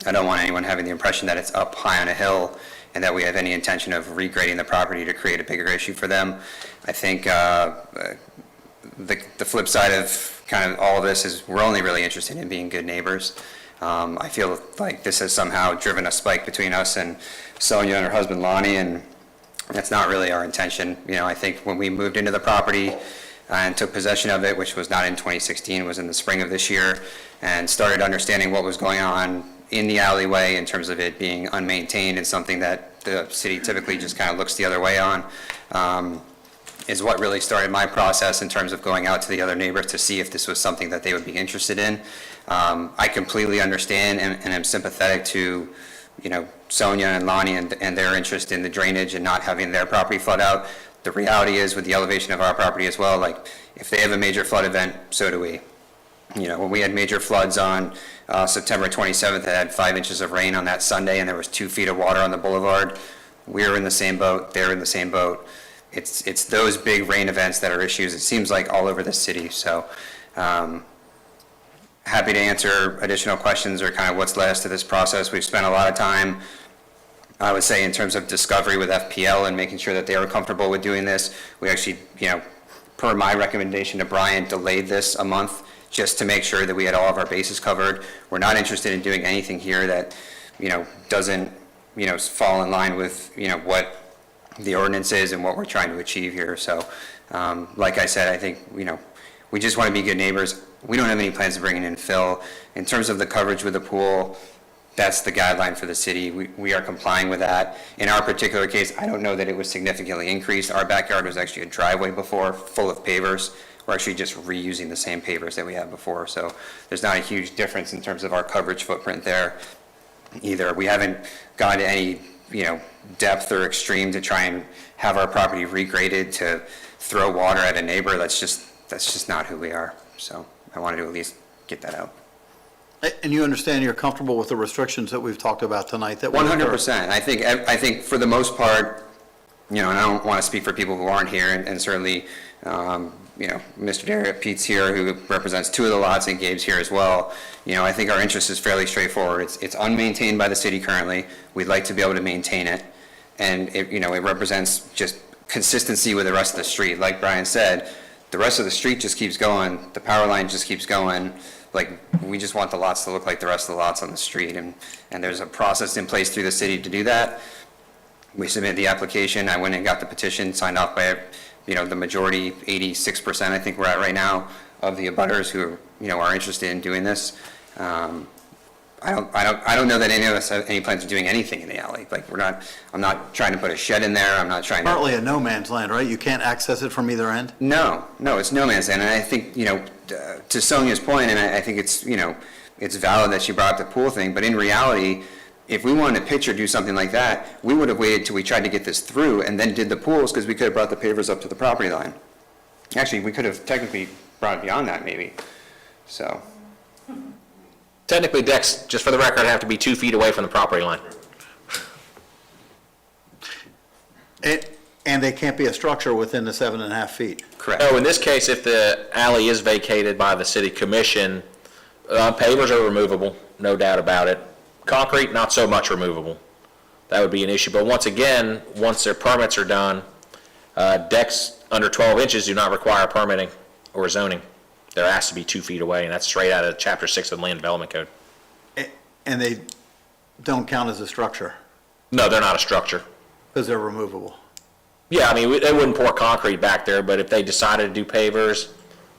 I don't want anyone having the impression that it's up high on a hill and that we have any intention of regrading the property to create a bigger issue for them. I think the flip side of kind of all of this is we're only really interested in being good neighbors. I feel like this has somehow driven a spike between us and Sonia and her husband Lonnie, and that's not really our intention. You know, I think when we moved into the property and took possession of it, which was not in 2016, was in the spring of this year, and started understanding what was going on in the alleyway in terms of it being unmaintained and something that the city typically just kind of looks the other way on, is what really started my process in terms of going out to the other neighbors to see if this was something that they would be interested in. I completely understand and am sympathetic to, you know, Sonia and Lonnie and their interest in the drainage and not having their property flood out. The reality is with the elevation of our property as well, like if they have a major flood event, so do we. You know, when we had major floods on September 27th, that had 5 inches of rain on that Sunday and there was 2 feet of water on the boulevard, we were in the same boat, they're in the same boat. It's those big rain events that are issues, it seems like all over the city. So happy to answer additional questions or kind of what's led us to this process. We've spent a lot of time, I would say, in terms of discovery with FPL and making sure that they were comfortable with doing this. We actually, you know, per my recommendation to Brian, delayed this a month just to make sure that we had all of our bases covered. We're not interested in doing anything here that, you know, doesn't, you know, fall in line with, you know, what the ordinance is and what we're trying to achieve here. So, like I said, I think, you know, we just want to be good neighbors. We don't have any plans to bring in fill. In terms of the coverage with the pool, that's the guideline for the city. We are complying with that. In our particular case, I don't know that it was significantly increased. Our backyard was actually a driveway before, full of pavers. We're actually just reusing the same pavers that we had before. So there's not a huge difference in terms of our coverage footprint there either. We haven't gone to any, you know, depth or extreme to try and have our property regraded to throw water at a neighbor. That's just not who we are. So I wanted to at least get that out. And you understand you're comfortable with the restrictions that we've talked about tonight? That 100%. I think for the most part, you know, and I don't want to speak for people who aren't here, and certainly, you know, Mr. Derek Pete's here, who represents 2 of the lots, and Gabe's here as well. You know, I think our interest is fairly straightforward. It's unmaintained by the city currently. We'd like to be able to maintain it. And it, you know, it represents just consistency with the rest of the street. Like Brian said, the rest of the street just keeps going, the power line just keeps going. Like, we just want the lots to look like the rest of the lots on the street, and there's a process in place through the city to do that. We submitted the application, I went and got the petition signed off by, you know, the majority, 86% I think we're at right now, of the abutters who, you know, are interested in doing this. I don't know that any of us have any plans of doing anything in the alley. Like, I'm not trying to put a shed in there, I'm not trying to. Partly a no man's land, right? You can't access it from either end? No, it's no man's land, and I think, you know, to Sonia's point, and I think it's, you know, it's valid that she brought up the pool thing, but in reality, if we wanted to pitch or do something like that, we would have waited till we tried to get this through and then did the pools, because we could have brought the pavers up to the property line. Actually, we could have technically brought it beyond that, maybe, so. Technically, decks, just for the record, have to be 2 feet away from the property line. And they can't be a structure within the 7.5 feet? Correct. No, in this case, if the alley is vacated by the city commission, pavers are removable, no doubt about it. Concrete, not so much removable. That would be an issue. But once again, once their permits are done, decks under 12 inches do not require permitting or zoning. There has to be 2 feet away, and that's straight out of Chapter 6 of the Land Development Code. And they don't count as a structure? No, they're not a structure. Because they're removable? Yeah, I mean, they wouldn't pour concrete back there, but if they decided to do pavers,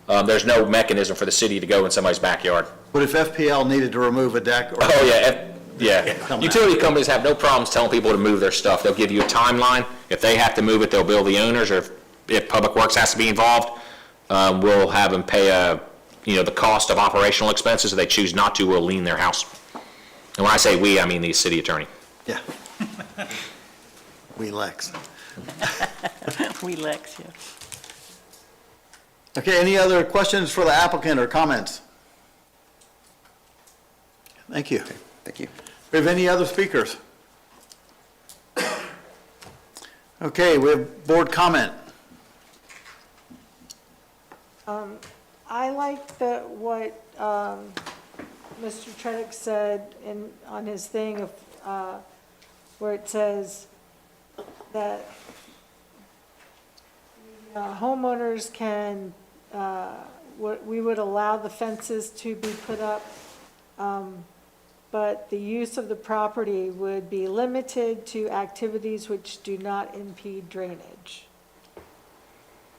there's no mechanism for the city to go in somebody's backyard. But if FPL needed to remove a deck? Oh, yeah. Utility companies have no problems telling people to move their stuff. They'll give you a timeline. If they have to move it, they'll bill the owners, or if Public Works has to be involved, we'll have them pay the cost of operational expenses. If they choose not to, we'll lien their house. And when I say we, I mean the city attorney. Yeah. We Lex. We Lex, yeah. Okay, any other questions for the applicant or comments? Thank you. Thank you. We have any other speakers? Okay, we have board comment. I like what Mr. Tredick said on his thing of, where it says that homeowners can, we would allow the fences to be put up, but the use of the property would be limited to activities which do not impede drainage.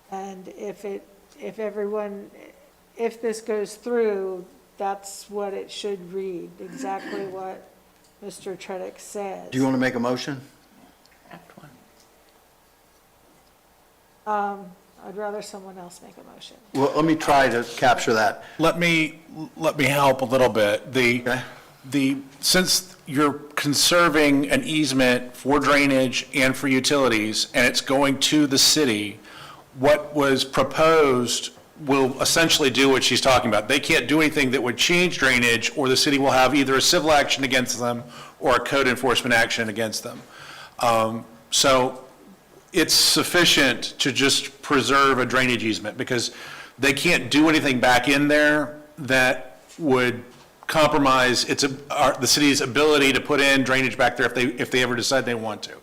And if this goes through, that's what it should read, exactly what Mr. Tredick says. Do you want to make a motion? I'd rather someone else make a motion. Well, let me try to capture that. Let me help a little bit. Okay. Since you're conserving an easement for drainage and for utilities, and it's going to the city, what was proposed will essentially do what she's talking about. They can't do anything that would change drainage, or the city will have either a civil action against them or a code enforcement action against them. So it's sufficient to just preserve a drainage easement, because they can't do anything back in there that would compromise the city's ability to put in drainage back there if they ever decide they want to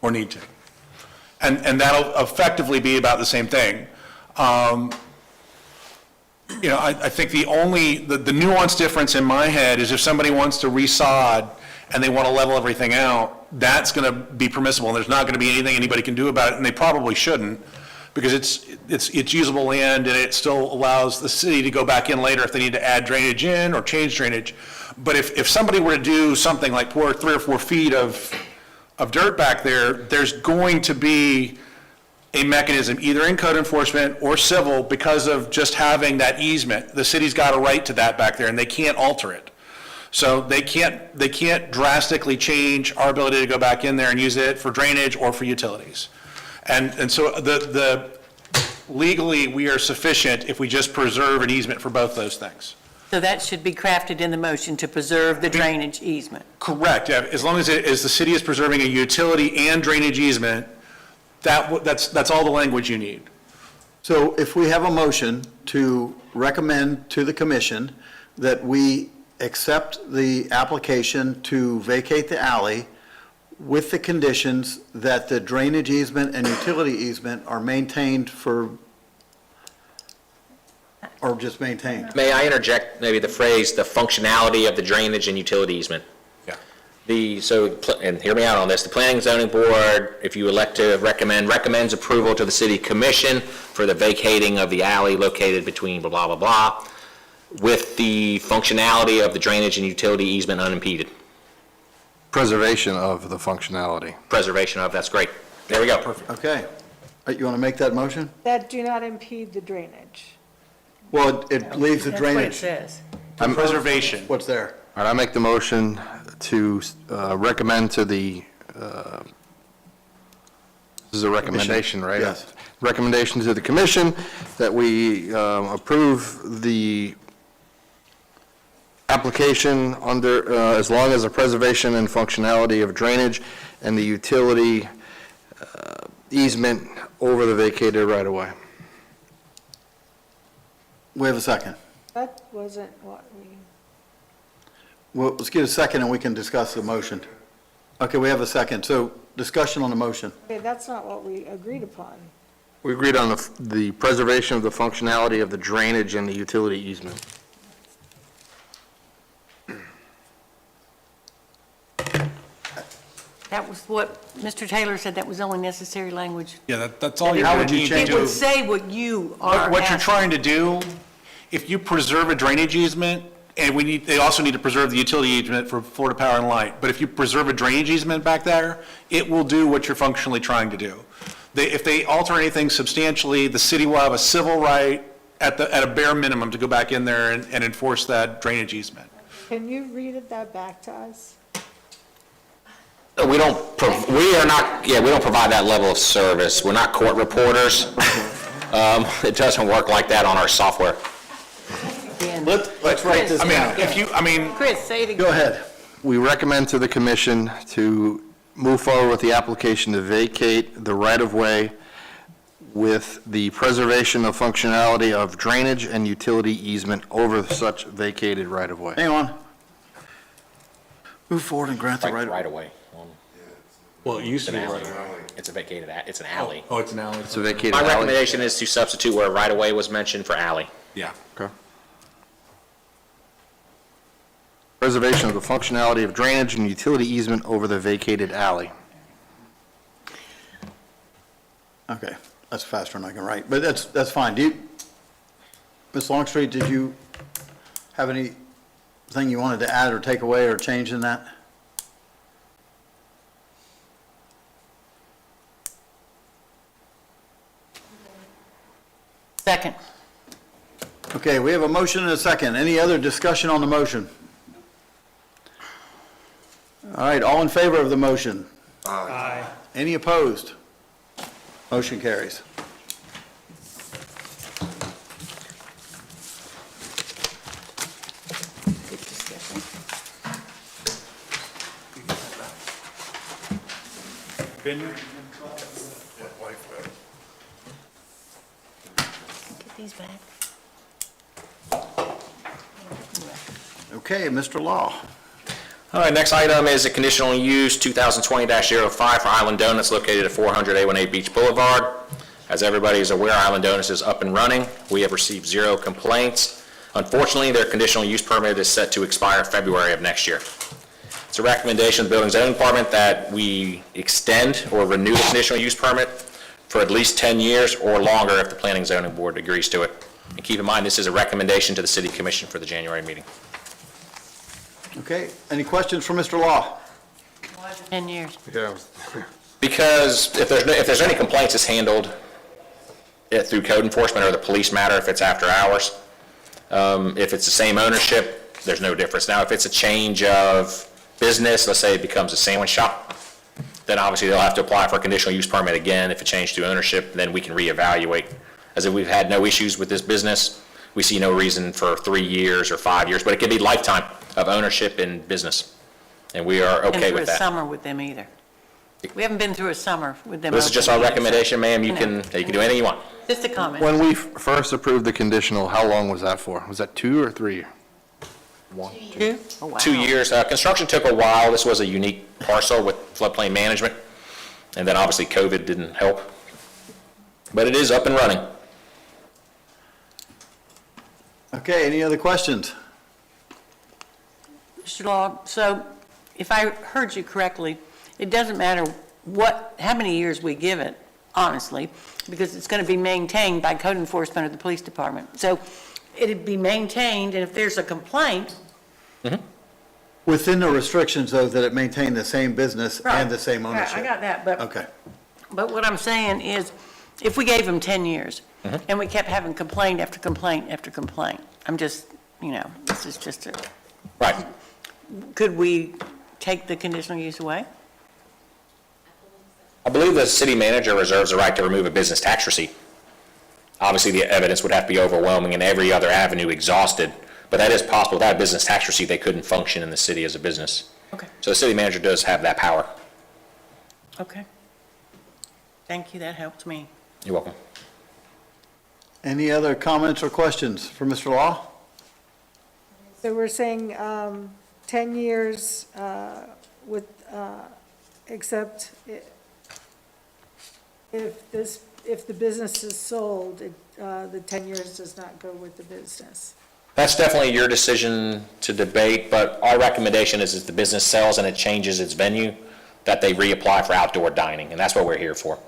or need to. And that'll effectively be about the same thing. I think the nuanced difference in my head is if somebody wants to resod and they want to level everything out, that's going to be permissible, and there's not going to be anything anybody can do about it, and they probably shouldn't, because it's usable land, and it still allows the city to go back in later if they need to add drainage in or change drainage. But if somebody were to do something like pour 3 or 4 feet of dirt back there, there's going to be a mechanism, either in code enforcement or civil, because of just having that easement. The city's got a right to that back there, and they can't alter it. So they can't drastically change our ability to go back in there and use it for drainage or for utilities. And so legally, we are sufficient if we just preserve an easement for both those things. So that should be crafted in the motion to preserve the drainage easement. Correct, yeah, as long as the city is preserving a utility and drainage easement, that's all the language you need. So if we have a motion to recommend to the commission that we accept the application to vacate the alley with the conditions that the drainage easement and utility easement are maintained or just maintained? May I interject maybe the phrase, the functionality of the drainage and utility easement? Yeah. And hear me out on this, the Planning and Zoning Board, if you elect to recommends approval to the City Commission for the vacating of the alley located between blah, blah, blah, blah, with the functionality of the drainage and utility easement unimpeded. Preservation of the functionality. Preservation of, that's great. There we go. Perfect. Okay. You want to make that motion? That do not impede the drainage. Well, it leaves the That's what it drainage. says. Preservation. What's there? All right, I make the motion to recommend to the, this is a recommendation, right? Yes. Recommendation to the commission that we approve the application under, as long as the preservation and functionality of drainage and the utility easement over the vacated right-of-way. We have a second. That wasn't what we, Well, let's get a second and we can discuss the motion. Okay, we have a second. So discussion on the motion. okay, that's not what we agreed upon. We agreed on the preservation of the functionality of the drainage and the utility easement. That was what Mr. Taylor said, that was only necessary language. Yeah, that's all you're How going would to you need to change do. It would say what you are What you're asking. trying to do, if you preserve a drainage easement, and they also need to preserve the utility easement for Florida Power and Light, but if you preserve a drainage easement back there, it will do what you're functionally trying to do. If they alter anything substantially, the city will have a civil right at a bare minimum to go back in there and enforce that drainage easement. Can you read that back to us? We don't provide that level of service. We're not court reporters. It doesn't work like that on our software. Let's write this down. Chris, say it again. Go ahead. We recommend to the commission to move forward with the application to vacate the right-of-way with the preservation of functionality of drainage and utility easement over such vacated right-of-way. Hang on. Move forward and grant the Right away. Well, it used to be It's a vacated, it's an alley. Oh, it's an alley. It's a vacated My alley. recommendation is to substitute where right-of-way was mentioned for alley. Yeah. Okay. Preservation of the functionality of drainage and utility easement over the vacated alley. Okay, that's faster than I can write, but that's fine. Ms. Longstreet, did you have anything you wanted to add or take away or change in that? Second. Okay, we have a motion and a second. Any other discussion on the motion? All right, all in favor of the motion? Aye. Any opposed? Motion carries. Good discussion. Get these back. Okay, Mr. Law. All right, next item is a conditional use 2020-05 for Island Donuts located at 400 A18 Beach Boulevard. As everybody is aware, Island Donuts is up and running. We have received 0 complaints. Unfortunately, their conditional use permit is set to expire February of next year. It's a recommendation of the Building and Zoning Department that we extend or renew the conditional use permit for at least 10 years or longer if the Planning and Zoning Board agrees to it. And keep in mind, this is a recommendation to the City Commission for the January meeting. Okay, any questions for Mr. Law? 10 years. Yeah. Because if there's any complaints, it's handled through code enforcement or the police matter if it's after hours. If it's the same ownership, there's no difference. Now, if it's a change of business, let's say it becomes a sandwich shop, then obviously they'll have to apply for a conditional use permit again. If it changed to ownership, then we can reevaluate. As if we've had no issues with this business, we see no reason for 3 years or 5 years, but it could be lifetime of ownership in business. And we are Been okay through with a that. summer with them either. We haven't been through a summer with them. This is just our open either, so- recommendation, ma'am. You No. can do anything you want. Just a comment. When we first approved the conditional, how long was that for? Was that 2 or 3? Two? Oh, wow. 2 years. Construction took a while. This was a unique parcel with floodplain management. And then obviously COVID didn't help. But it is up and running. Okay, any other questions? Mr. Law, so if I heard you correctly, it doesn't matter how many years we give it, honestly, because it's going to be maintained by code enforcement or the police department. So it'd be maintained, and if there's a complaint. Within the restrictions, though, that it maintain the same business Right. and the same Right, ownership. I got that, but. Okay. But what I'm saying is, if we gave them 10 years, and we kept having complaint after complaint after complaint, I'm just, this is just a, Right. could we take the conditional use away? I believe the city manager reserves the right to remove a business tax receipt. Obviously, the evidence would have to be overwhelming and every other avenue exhausted, but that is possible. Without a business tax receipt, they couldn't function in the city as a business. Okay. So the city manager does have that power. Okay. Thank you, that helped me. You're welcome. Any other comments or questions for Mr. Law? So we're saying 10 years with, except if the business is sold, the 10 years does not go with the business. That's definitely your decision to debate, but our recommendation is if the business sells and it changes its venue, that they reapply for outdoor dining, and that's what we're here for.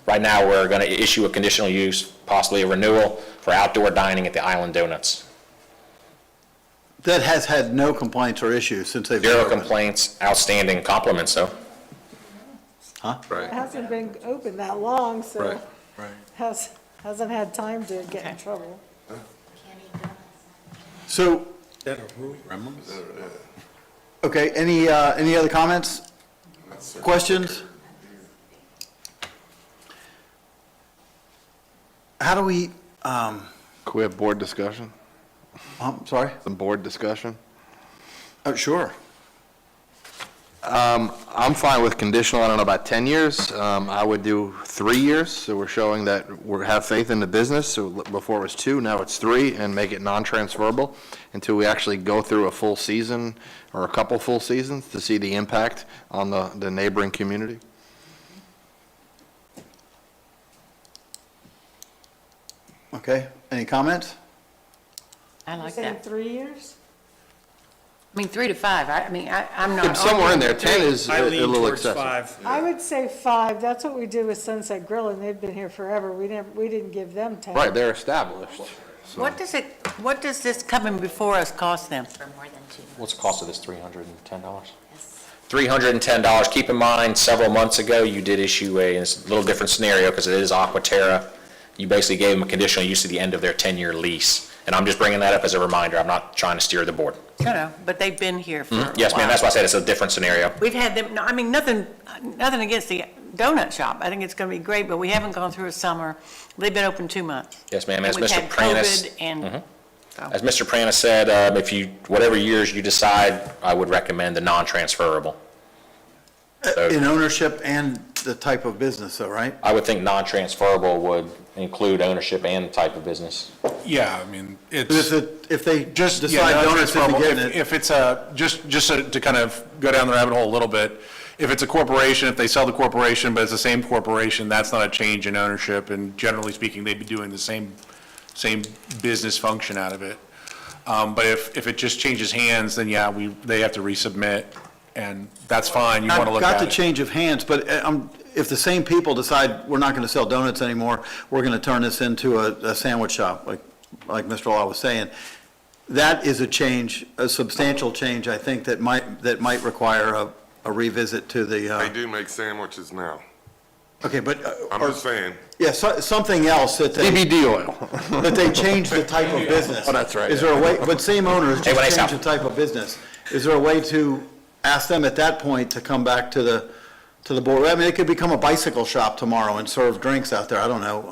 Right now, we're going to issue a conditional use, possibly a renewal for outdoor dining at the Island Donuts. That has had no complaints or issues since they've. Zero been open. complaints, outstanding compliments, though. Huh? It hasn't been open that long, so hasn't had time to get in trouble. So, okay, any other comments? Questions? How do we, Could we have board discussion? I'm sorry? Some board discussion? Oh, sure. I'm fine with conditional, I don't know about 10 years. I would do 3 years, so we're showing that we have faith in the business. So before it was 2, now it's 3, and make it non-transferable until we actually go through a full season or a couple full seasons to see the impact on the neighboring community. Okay, any comments? I like Saying that. 3 years? I mean, 3 to 5, I'm not. Somewhere in there, 10 arguing is I a lean little towards excessive. 5. I would say 5. That's what we did with Sunset Grill, and they've been here forever. We didn't give them 10. Right, they're established. What does this coming before us cost them? For more than 2 months. What's the cost of this, $310? $310. Keep in mind, several months ago, you did issue it's a little different scenario because it is Aquaterra. You basically gave them a conditional use to the end of their 10-year lease. And I'm just bringing that up as a reminder. I'm not trying to steer the board. No, but they've been here for a while. Yes, ma'am, that's why I said it's a different scenario. We've had them, no, I mean, nothing against the donut shop. I think it's going to be great, but we haven't gone through a summer. They've been open 2 months. Yes, ma'am, And as we've Mr. had Pranis. COVID and, so. As Mr. Pranis said, if you, whatever years you decide, I would recommend the non-transferable. In ownership and the type of business, though, right? I would think non-transferable would include ownership and type of business. Yeah, I mean, it's. If they Just, decide donuts isn't getting it. if it's just to kind of go down the rabbit hole a little bit, if it's a corporation, if they sell the corporation, but it's the same corporation, that's not a change in ownership, and generally speaking, they'd be doing the same business function out of it. But if it just changes hands, then yeah, they have to resubmit, and that's fine, you want to look Got at the it. change of hands, but if the same people decide we're not going to sell donuts anymore, we're going to turn this into a sandwich shop, like Mr. Law was saying, that is a change, a substantial change, I think, that might require a revisit to They the, do make sandwiches now. okay, but, I'm just saying, yeah, something else that they, CBD oil. that they change the type of business. Oh, that's right, Is there a way, but same owners Hey, when I just change stop. the type of business. Is there a way to ask them at that point to come back to the board? I mean, it could become a bicycle shop tomorrow and serve drinks out there, I don't know.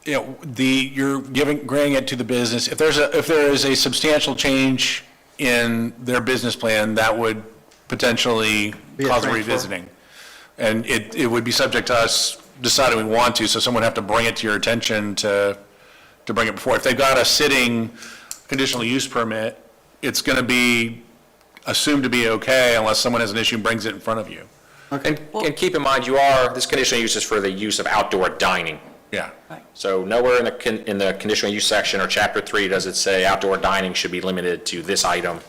you're granting it to the business. If there is a substantial change in their business plan, that would potentially Be a cause transfer. revisiting. And it would be subject to us deciding we want to, so someone would have to bring it to your attention to bring it before. If they've got a sitting conditional use permit, it's going to be assumed to be okay unless someone has an issue and brings it in front of you. And keep in mind, this conditional use is for the use of outdoor dining. Yeah. So nowhere in the conditional use section or chapter 3 does it say outdoor dining should be limited to this item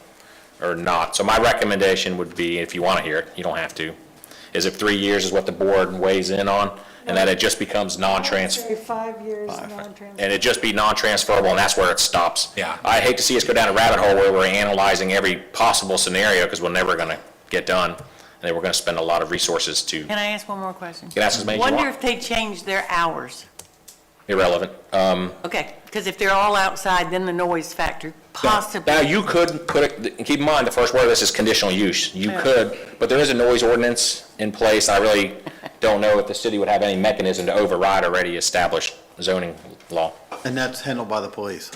or not. So my recommendation would be, if you want to hear it, you don't have to, is if 3 years is what the board weighs in on, and that it just becomes non-transfer. Say 5 years, non-transferable. And it just be non-transferable, and that's where it stops. Yeah. I hate to see us go down a rabbit hole where we're analyzing every possible scenario, because we're never going to get done, and then we're going to spend a lot of resources to, Can I ask one more question? can ask as many as you Wonder want. if they change their hours. Irrelevant. Okay, because if they're all outside, then the noise factor possibly. Now, you could put it, and keep in mind, the first word of this is conditional use. You Yeah. could, but there is a noise ordinance in place. I really don't know if the city would have any mechanism to override already established zoning law. And that's handled by the police.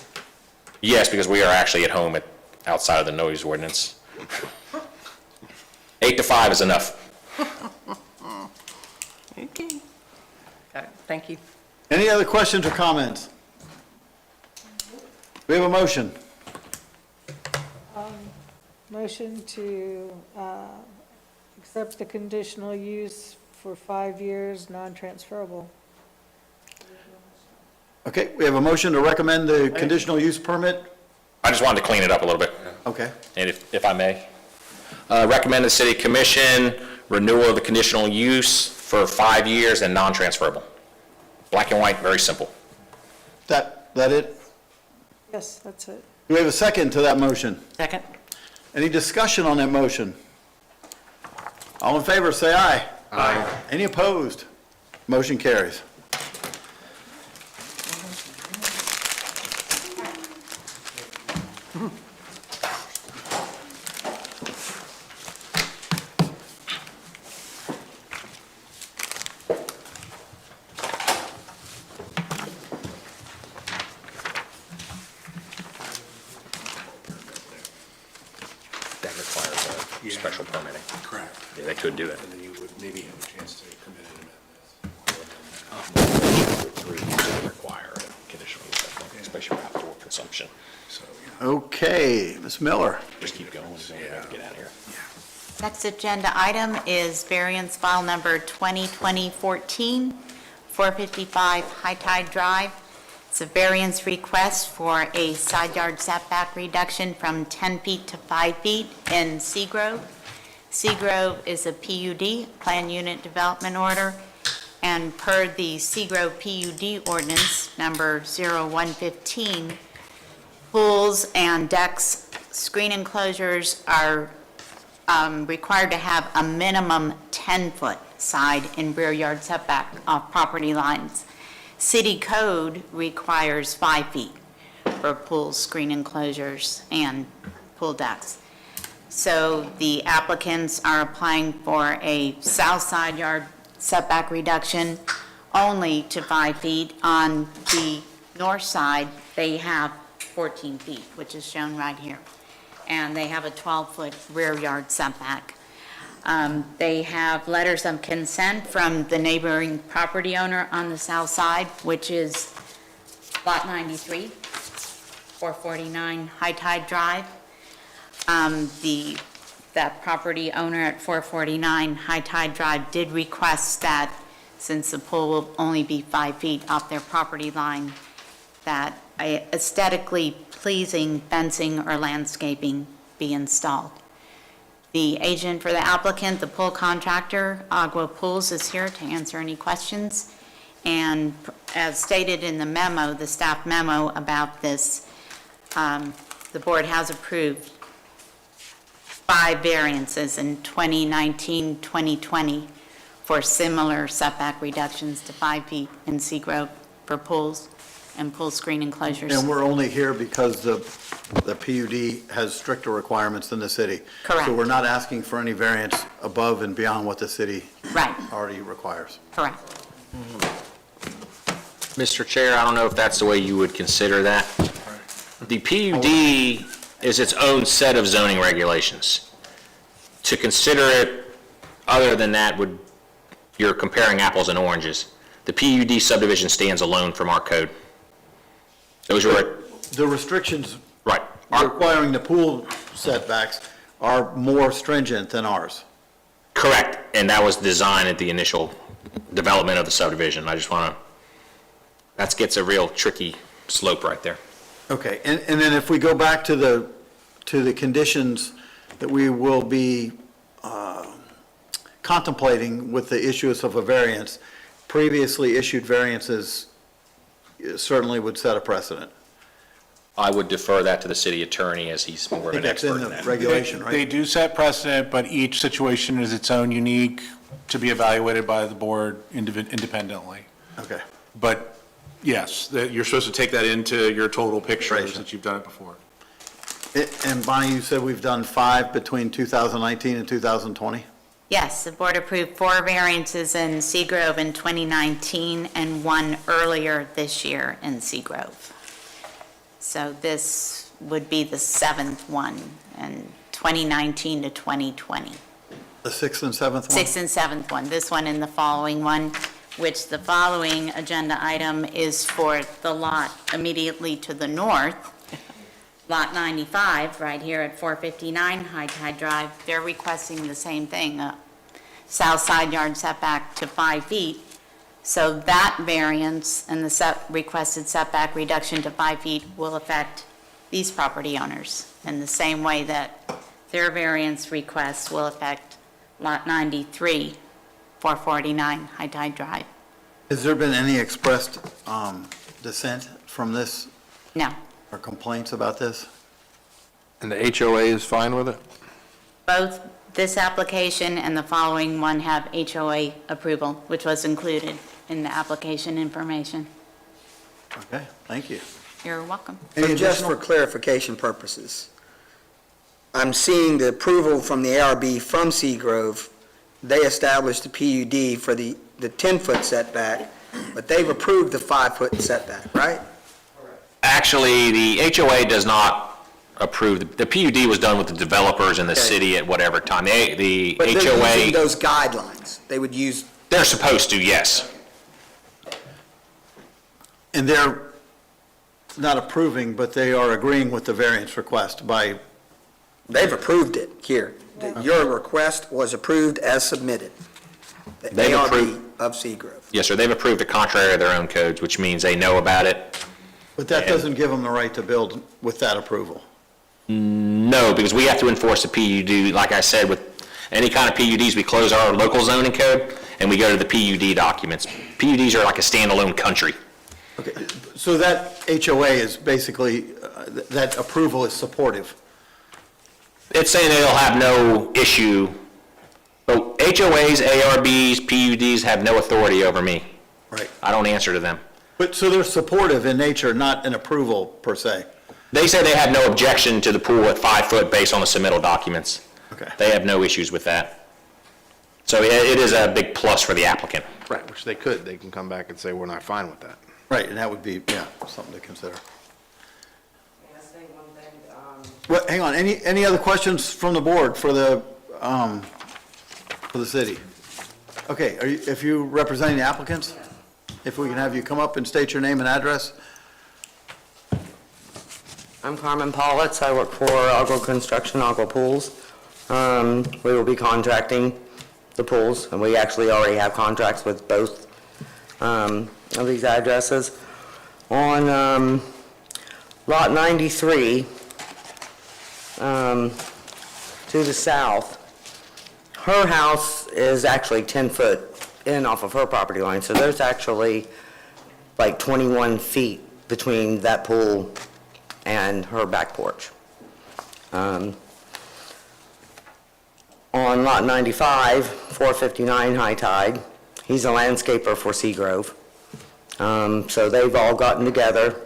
Yes, because we are actually at home outside of the noise ordinance. 8 to 5 is enough. Okay. Got it. Thank you. Any other questions or comments? We have a motion. Motion to accept the conditional use for 5 years, non-transferable. Okay, we have a motion to recommend the conditional use permit. I just wanted to clean it up a little bit, Okay, and if I may. Recommend the city commission renewal of the conditional use for 5 years and non-transferable. Black and white, very simple. that it? Yes, that's it. Do we have a second to that motion? Second? Any discussion on that motion? All in favor, say aye. Aye. Any opposed? Motion carries. That requires a special permitting. Correct. Yeah, they could do it. And then you would maybe have a chance to come in and Require a conditional use, I think, especially for outdoor consumption. Okay, Ms. Miller. Just keep going, so we have to get out of here. Next agenda item is variance file number 2020-14, 455 High Tide Drive. It's a variance request for a side yard setback reduction from 10 feet to 5 feet in Seagrove. Seagrove is a PUD, Plan Unit Development Order, and per the Seagrove PUD ordinance number 0115, pools and decks, screen enclosures are required to have a minimum 10-foot side and rear yard setback off property lines. City code requires 5 feet for pools, screen enclosures, and pool decks. So the applicants are applying for a south side yard setback reduction only to 5 feet. On the north side, they have 14 feet, which is shown right here. And they have a 12-foot rear yard setback. They have letters of consent from the neighboring property owner on the south side, which is Lot 93, 449 High Tide Drive. That property owner at 449 High Tide Drive did request that, since the pool will only be 5 feet off their property line, that aesthetically pleasing fencing or landscaping be installed. The agent for the applicant, the pool contractor, Agua Pools, is here to answer any questions. And as stated in the memo, the staff memo about this, the board has approved 5 variances in 2019, 2020 for similar setback reductions to 5 feet in Seagrove for pools and pool screen enclosures. And we're only here because the PUD has stricter requirements than the city. Correct. So we're not asking for any variance above and beyond what the city Right, already requires. correct. Mr. Chair, I don't know if that's the way you would consider that. The PUD is its own set of zoning regulations. To consider it other than that you're comparing apples and oranges. The PUD subdivision stands alone from our code. Those are, The restrictions right. requiring the pool setbacks are more stringent than ours. Correct, and that was designed at the initial development of the subdivision. I just want to, that gets a real tricky slope right there. Okay, and then if we go back to the conditions that we will be contemplating with the issuance of a variance, previously issued variances certainly would set a precedent. I would defer that to the city attorney as he's more of an expert in that. Regulation, They right? do set precedent, but each situation is its own unique to be evaluated by the board independently. Okay. But yes, you're supposed to take that into your total picture Right. since you've done it before. And Bonnie, you said we've done 5 between 2019 and 2020? Yes, the board approved 4 variances in Seagrove in 2019 and 1 earlier this year in Seagrove. So this would be the 7th one in 2019 to 2020. The 6th and 7th one? 6th and 7th one, this one and the following one, which the following agenda item is for the lot immediately to the north, Lot 95, right here at 459 High Tide Drive. They're requesting the same thing, south side yard setback to 5 feet. So that variance and the requested setback reduction to 5 feet will affect these property owners in the same way that their variance requests will affect Lot 93, 449 High Tide Drive. Has there been any expressed dissent from this No. or complaints about this? And the HOA is fine with it? Both this application and the following one have HOA approval, which was included in the application information. Okay, thank you. You're welcome. And just for clarification purposes, I'm seeing the approval from the ARB from Seagrove. They established the PUD for the 10-foot setback, but they've approved the 5-foot setback, right? Actually, the HOA does not approve, the PUD was done with the developers and the city at whatever time. The But they're using HOA, those guidelines. They would use, they're supposed to, yes. And they're not approving, but they are agreeing with the variance request by, they've approved it here. Your request was approved as submitted. The They've ARB approved- of Seagrove. Yes, sir, they've approved the contrary of their own codes, which means they know about it. but that doesn't give them the right to build with that approval. No, because we have to enforce the PUD, like I said, with any kind of PUDs, we close our local zoning code and we go to the PUD documents. PUDs are like a standalone country. Okay, so that HOA is basically, that approval is supportive. It's saying they'll have no issue, but HOAs, ARBs, PUDs have no authority over me. Right. I don't answer to them. But, so they're supportive in nature, not an approval per se. They say they have no objection to the pool at 5 foot based on the submittal documents. Okay. They have no issues with that. So it is a big plus for the applicant. Right, which they could. They can come back and say, we're not fine with that. Right, and that would be, yeah, something to consider. Well, hang on, any other questions from the board for the city? Okay, if you representing the applicants? If we can have you come up and state your name and address? I'm Carmen Paulitz. I work for Agro Construction, Agro Pools. We will be contracting the pools, and we actually already have contracts with both of these addresses. On Lot 93, to the south, her house is actually 10 foot in off of her property line, so there's actually like 21 feet between that pool and her back porch. On Lot 95, 459 High Tide, he's a landscaper for Seagrove. So they've all gotten together.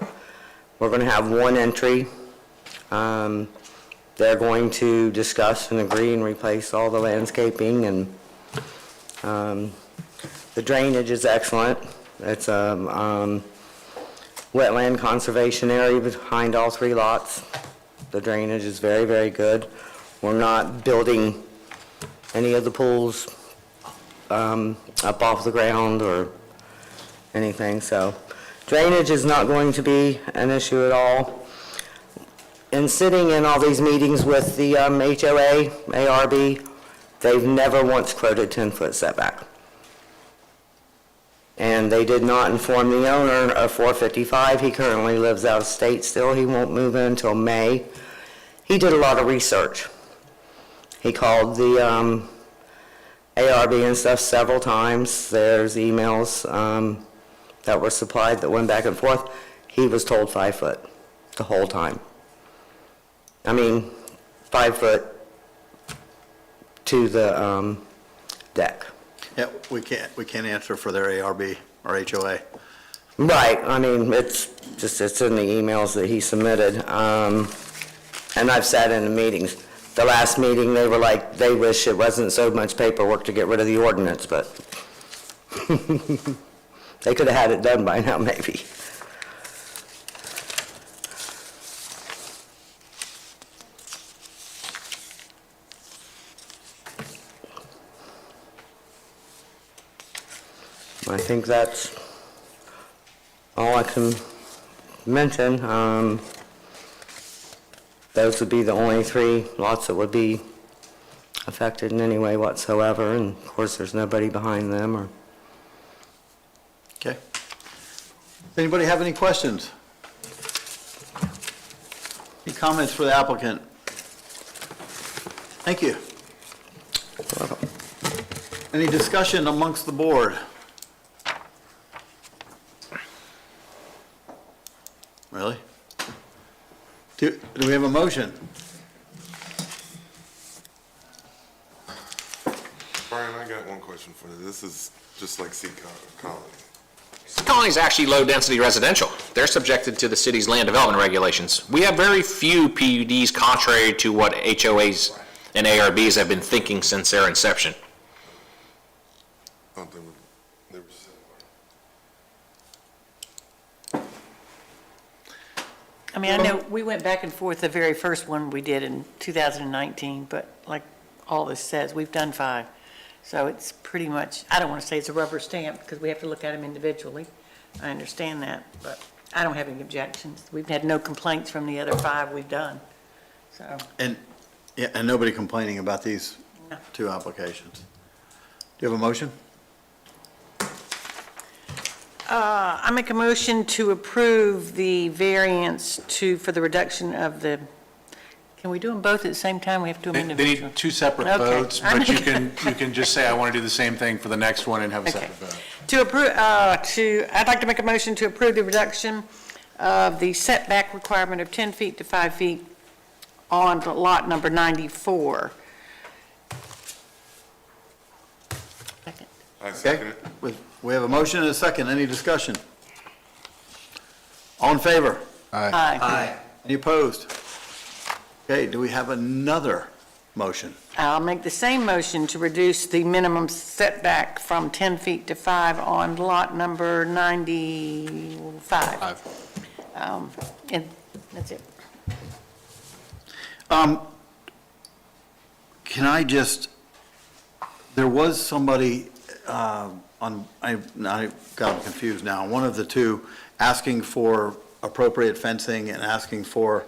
We're going to have one entry. They're going to discuss and agree and replace all the landscaping, and the drainage is excellent. It's wetland conservation area behind all 3 lots. The drainage is very, very good. We're not building any of the pools up off the ground or anything, so drainage is not going to be an issue at all. In sitting in all these meetings with the HOA, ARB, they've never once quoted 10-foot setback. And they did not inform the owner of 455. He currently lives out of state still. He won't move in until May. He did a lot of research. He called the ARB and stuff several times. There's emails that were supplied that went back and forth. He was told 5 foot the whole time. I mean, 5 foot to the deck. Yeah, we can't answer for their ARB or HOA. Right, I mean, it's in the emails that he submitted. And I've sat in the meetings. The last meeting, they were like, they wish it wasn't so much paperwork to get rid of the ordinance, but they could have had it done by now, maybe. I think that's all I can mention. Those would be the only 3 lots that would be affected in any way whatsoever, and of course, there's nobody behind them or... Okay. Anybody have any questions? Any comments for the applicant? Thank you. Any discussion amongst the board? Really? Do we have a motion? Brian, I got one question for you. This is just like Sea Colony. Sea Colony is actually low-density residential. They're subjected to the city's land development regulations. We have very few PUDs contrary to what HOAs and ARBs have been thinking since their inception. I thought they were similar. I mean, I know we went back and forth, the very first one we did in 2019, but like all this says, we've done 5. So it's pretty much, I don't want to say it's a rubber stamp because we have to look at them individually. I understand that, but I don't have any objections. We've had no complaints from the other 5 we've done, so. And nobody complaining about these No. 2 applications. Do you have a motion? I make a motion to approve the variance for the reduction of the, can we do them both at the same time? We have to do them They individually? need 2 separate Okay. votes, but you can just say, I want to do the same thing for the next one and have a Okay. separate vote. To approve, I'd like to make a motion to approve the reduction of the setback requirement of 10 feet to 5 feet on lot number 94. Second. I second it. We have a motion and a second. Any discussion? All in favor? Aye. Any opposed? Okay, do we have another motion? I'll make the same motion to reduce the minimum setback from 10 feet to 5 on lot number 95. And that's it. Can I just, there was somebody I got confused now, one of the 2 asking for appropriate fencing and asking for,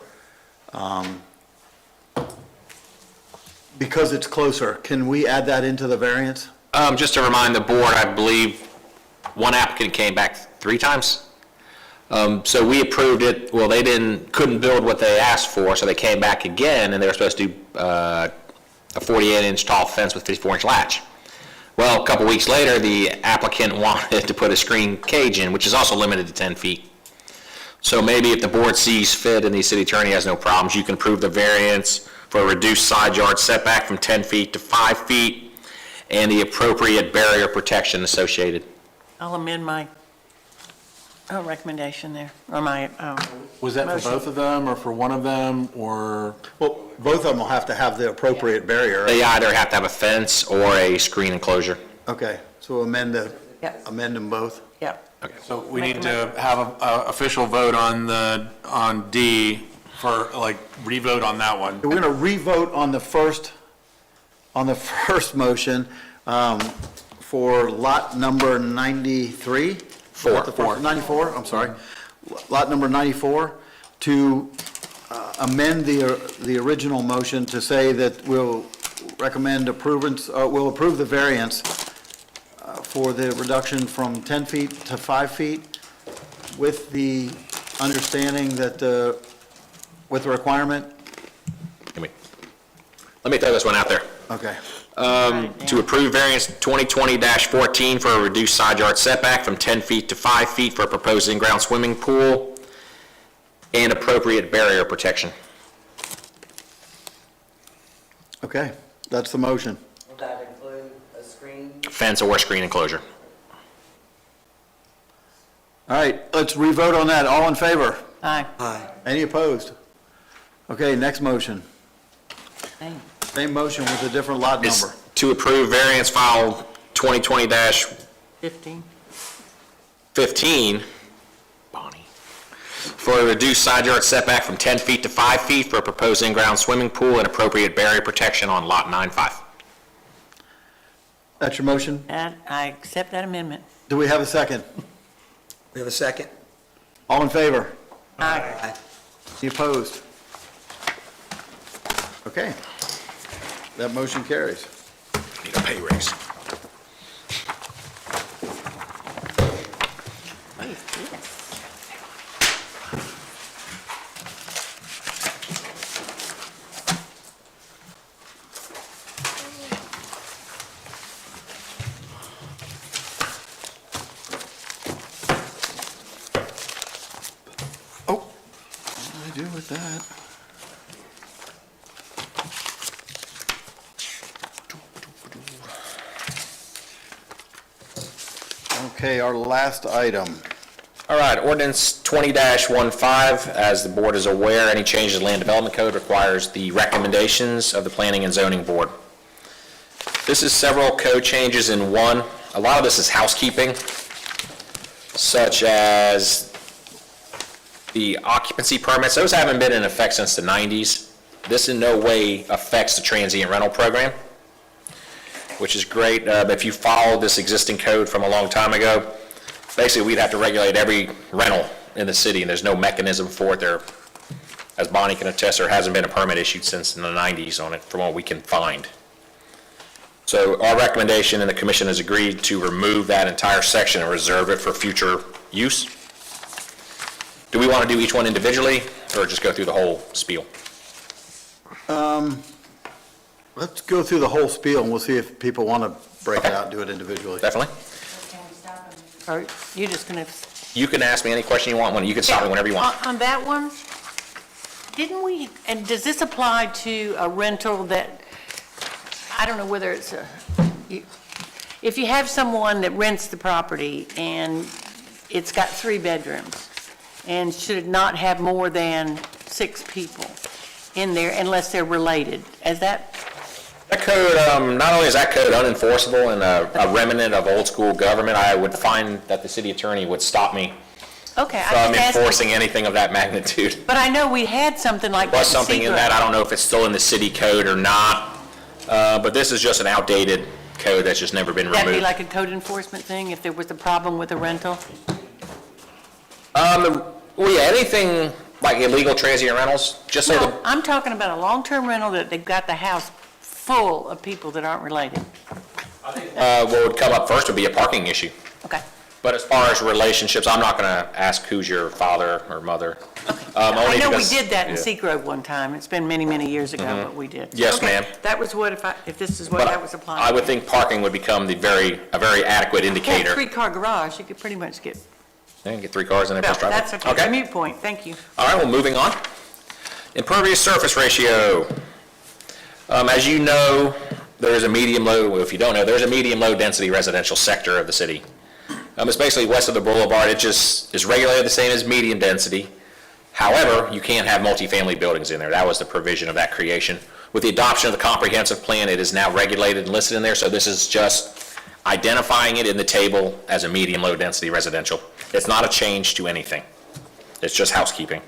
because it's closer, can we add that into the variance? Just to remind the board, I believe one applicant came back 3 times. So we approved it, well, they couldn't build what they asked for, so they came back again, and they were supposed to do a 48-inch tall fence with 54-inch latch. Well, a couple weeks later, the applicant wanted to put a screen cage in, which is also limited to 10 feet. So maybe if the board sees fit and the city attorney has no problems, you can approve the variance for a reduced side yard setback from 10 feet to 5 feet and the appropriate barrier protection associated. I'll amend my recommendation there, or my Was that motion. for both of them, or for one of them, or? Well, both of them will have to have the appropriate barrier, right? They either have to have a fence or a screen enclosure. Okay, so amend Yep. them both? Yep. So we need to have a official vote on D for, like, re-vote on that one. We're going to re-vote on the first motion for lot number 93? Four. 94, I'm sorry. Lot number 94, to amend the original motion to say that we'll recommend we'll approve the variance for the reduction from 10 feet to 5 feet with the understanding that, with the requirement. Let me throw this one out there. Okay. To approve variance 2020-14 for a reduced side yard setback from 10 feet to 5 feet for a proposed in-ground swimming pool and appropriate barrier protection. Okay, that's the motion. Will that include a screen? Fence or screen enclosure. All right, let's re-vote on that. All in favor? Aye. Any opposed? Okay, next motion. Same. Same motion with a different lot It's number. to approve variance file 2020-15, 15. Bonnie, for a reduced side yard setback from 10 feet to 5 feet for a proposed in-ground swimming pool and appropriate barrier protection on lot 9-5. That's your motion? I accept that amendment. Do we have a second? We have a second? All in favor? Aye. Any opposed? Okay. That motion carries. Need a pay raise. Oh, what do I do with that? Okay, our last item. All right, ordinance 20-15, as the board is aware, any changes to land development code requires the recommendations of the Planning and Zoning Board. This is several code changes in one. A lot of this is housekeeping, such as the occupancy permits. Those haven't been in effect since the 90s. This in no way affects the transient rental program, which is great. But if you follow this existing code from a long time ago, basically we'd have to regulate every rental in the city, and there's no mechanism for it. There, as Bonnie can attest, there hasn't been a permit issued since in the 90s on it, from what we can find. So our recommendation, and the commission has agreed to remove that entire section and reserve it for future use. Do we want to do each one individually, or just go through the whole spiel? Let's go through the whole spiel, and we'll see if people want to break it out and do it individually. Definitely. Or you're just going to... You can ask me any question you want. You can stop me whenever you want. On that one, didn't we, and does this apply to a rental that, I don't know whether it's if you have someone that rents the property and it's got 3 bedrooms, and should it not have more than 6 people in there unless they're related? Is that... That code, not only is that code unenforceable and a remnant of old school government, I would find that the city attorney would stop me Okay. from enforcing anything of that magnitude. But I know we had something like that Was something in that, I don't know if it's still in the city code or not, but this is just an outdated code that's just never been removed. That'd be like a code enforcement thing if there was a problem with a rental? Well, yeah, anything like illegal transient rentals, just so No, I'm talking about a long-term rental that they've got the house full of people that aren't related. what would come up first would be a parking issue. Okay. But as far as relationships, I'm not going to ask who's your father or mother. I know we because- did that in yeah. Seagrove one time. It's been many, many years ago, but we did. Yes, Okay, ma'am. That was what, if this is what But that was applying. I would think parking would become a very adequate Yeah, indicator. 3-car garage, you could pretty much get, Yeah, get 3 cars in there well, plus driveway. that's okay, moot point, thank you. All right, well, moving on. Impervious surface ratio. As you know, there is a medium-low, well, if you don't know, there's a medium-low density residential sector of the city. It's basically west of the boulevard. It just is regulated the same as medium density. However, you can't have multifamily buildings in there. That was the provision of that creation. With the adoption of the comprehensive plan, it is now regulated and listed in there, so this is just identifying it in the table as a medium low-density residential. It's not a change to anything. It's just housekeeping.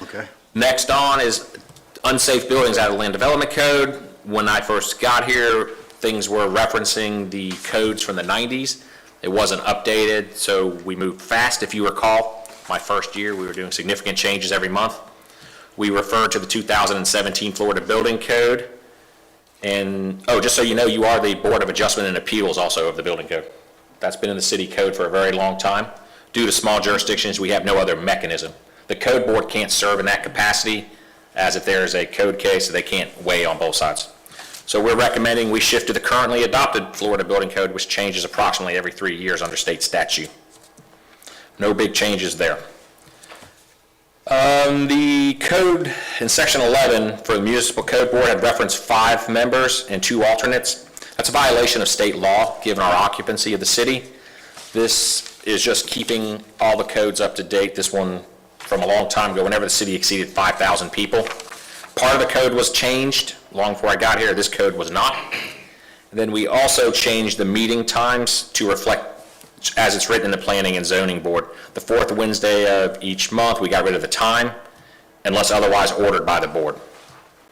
Okay. Next on is unsafe buildings out of the Land Development Code. When I first got here, things were referencing the codes from the 90s. It wasn't updated, so we moved fast. If you recall, my first year, we were doing significant changes every month. We referred to the 2017 Florida Building Code. And, oh, just so you know, you are the Board of Adjustment and Appeals also of the Building Code. That's been in the city code for a very long time. Due to small jurisdictions, we have no other mechanism. The code board can't serve in that capacity, as if there is a code case, so they can't weigh on both sides. So we're recommending we shift to the currently adopted Florida Building Code, which changes approximately every 3 years under state statute. No big changes there. The code in section 11 for the municipal code board had referenced 5 members and 2 alternates. That's a violation of state law, given our occupancy of the city. This is just keeping all the codes up to date. This one from a long time ago, whenever the city exceeded 5,000 people. Part of the code was changed long before I got here. This code was not. And then we also changed the meeting times to reflect as it's written in the Planning and Zoning Board. The 4th Wednesday of each month, we got rid of the time unless otherwise ordered by the board.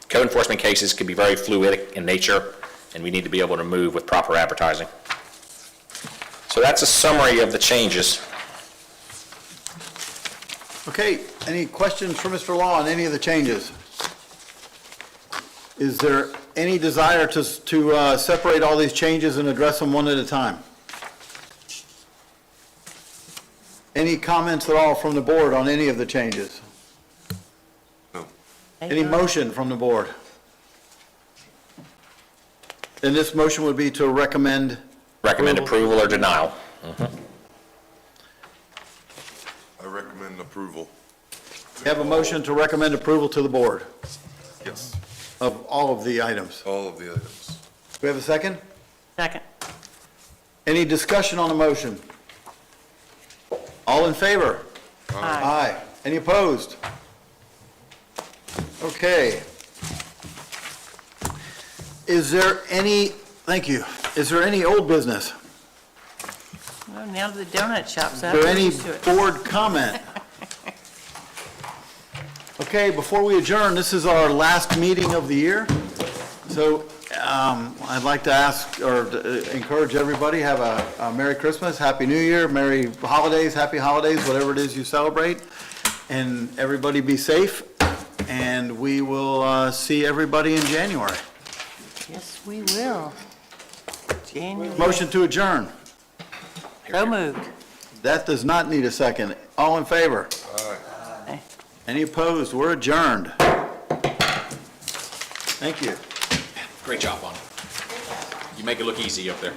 Code enforcement cases can be very fluid in nature, and we need to be able to move with proper advertising. So that's a summary of the changes. Okay, any questions for Mr. Law on any of the changes? Is there any desire to separate all these changes and address them one at a time? Any comments at all from the board on any of the changes? No. Any motion from the board? Then this motion would be to recommend? Recommend approval or denial. I recommend approval. We have a motion to recommend approval to the board Yes, of all of the items. all of the items. Do we have a second? Second. Any discussion on the motion? All in favor? Aye. Any opposed? Okay. Is there any, thank you, is there any old business? Well, now the donut shop's Is out. there we're any used to it. board comment? Okay, before we adjourn, this is our last meeting of the year. So I'd like to ask or to encourage everybody, have a Merry Christmas, Happy New Year, Merry Holidays, Happy Holidays, whatever it is you celebrate. And everybody be safe, and we will see everybody in January. Yes, we will. January. Motion to adjourn. So moved. That does not need a second. All in favor? Aye. Any opposed? We're adjourned. Thank you. Great job, Bonnie. You make it look easy up there.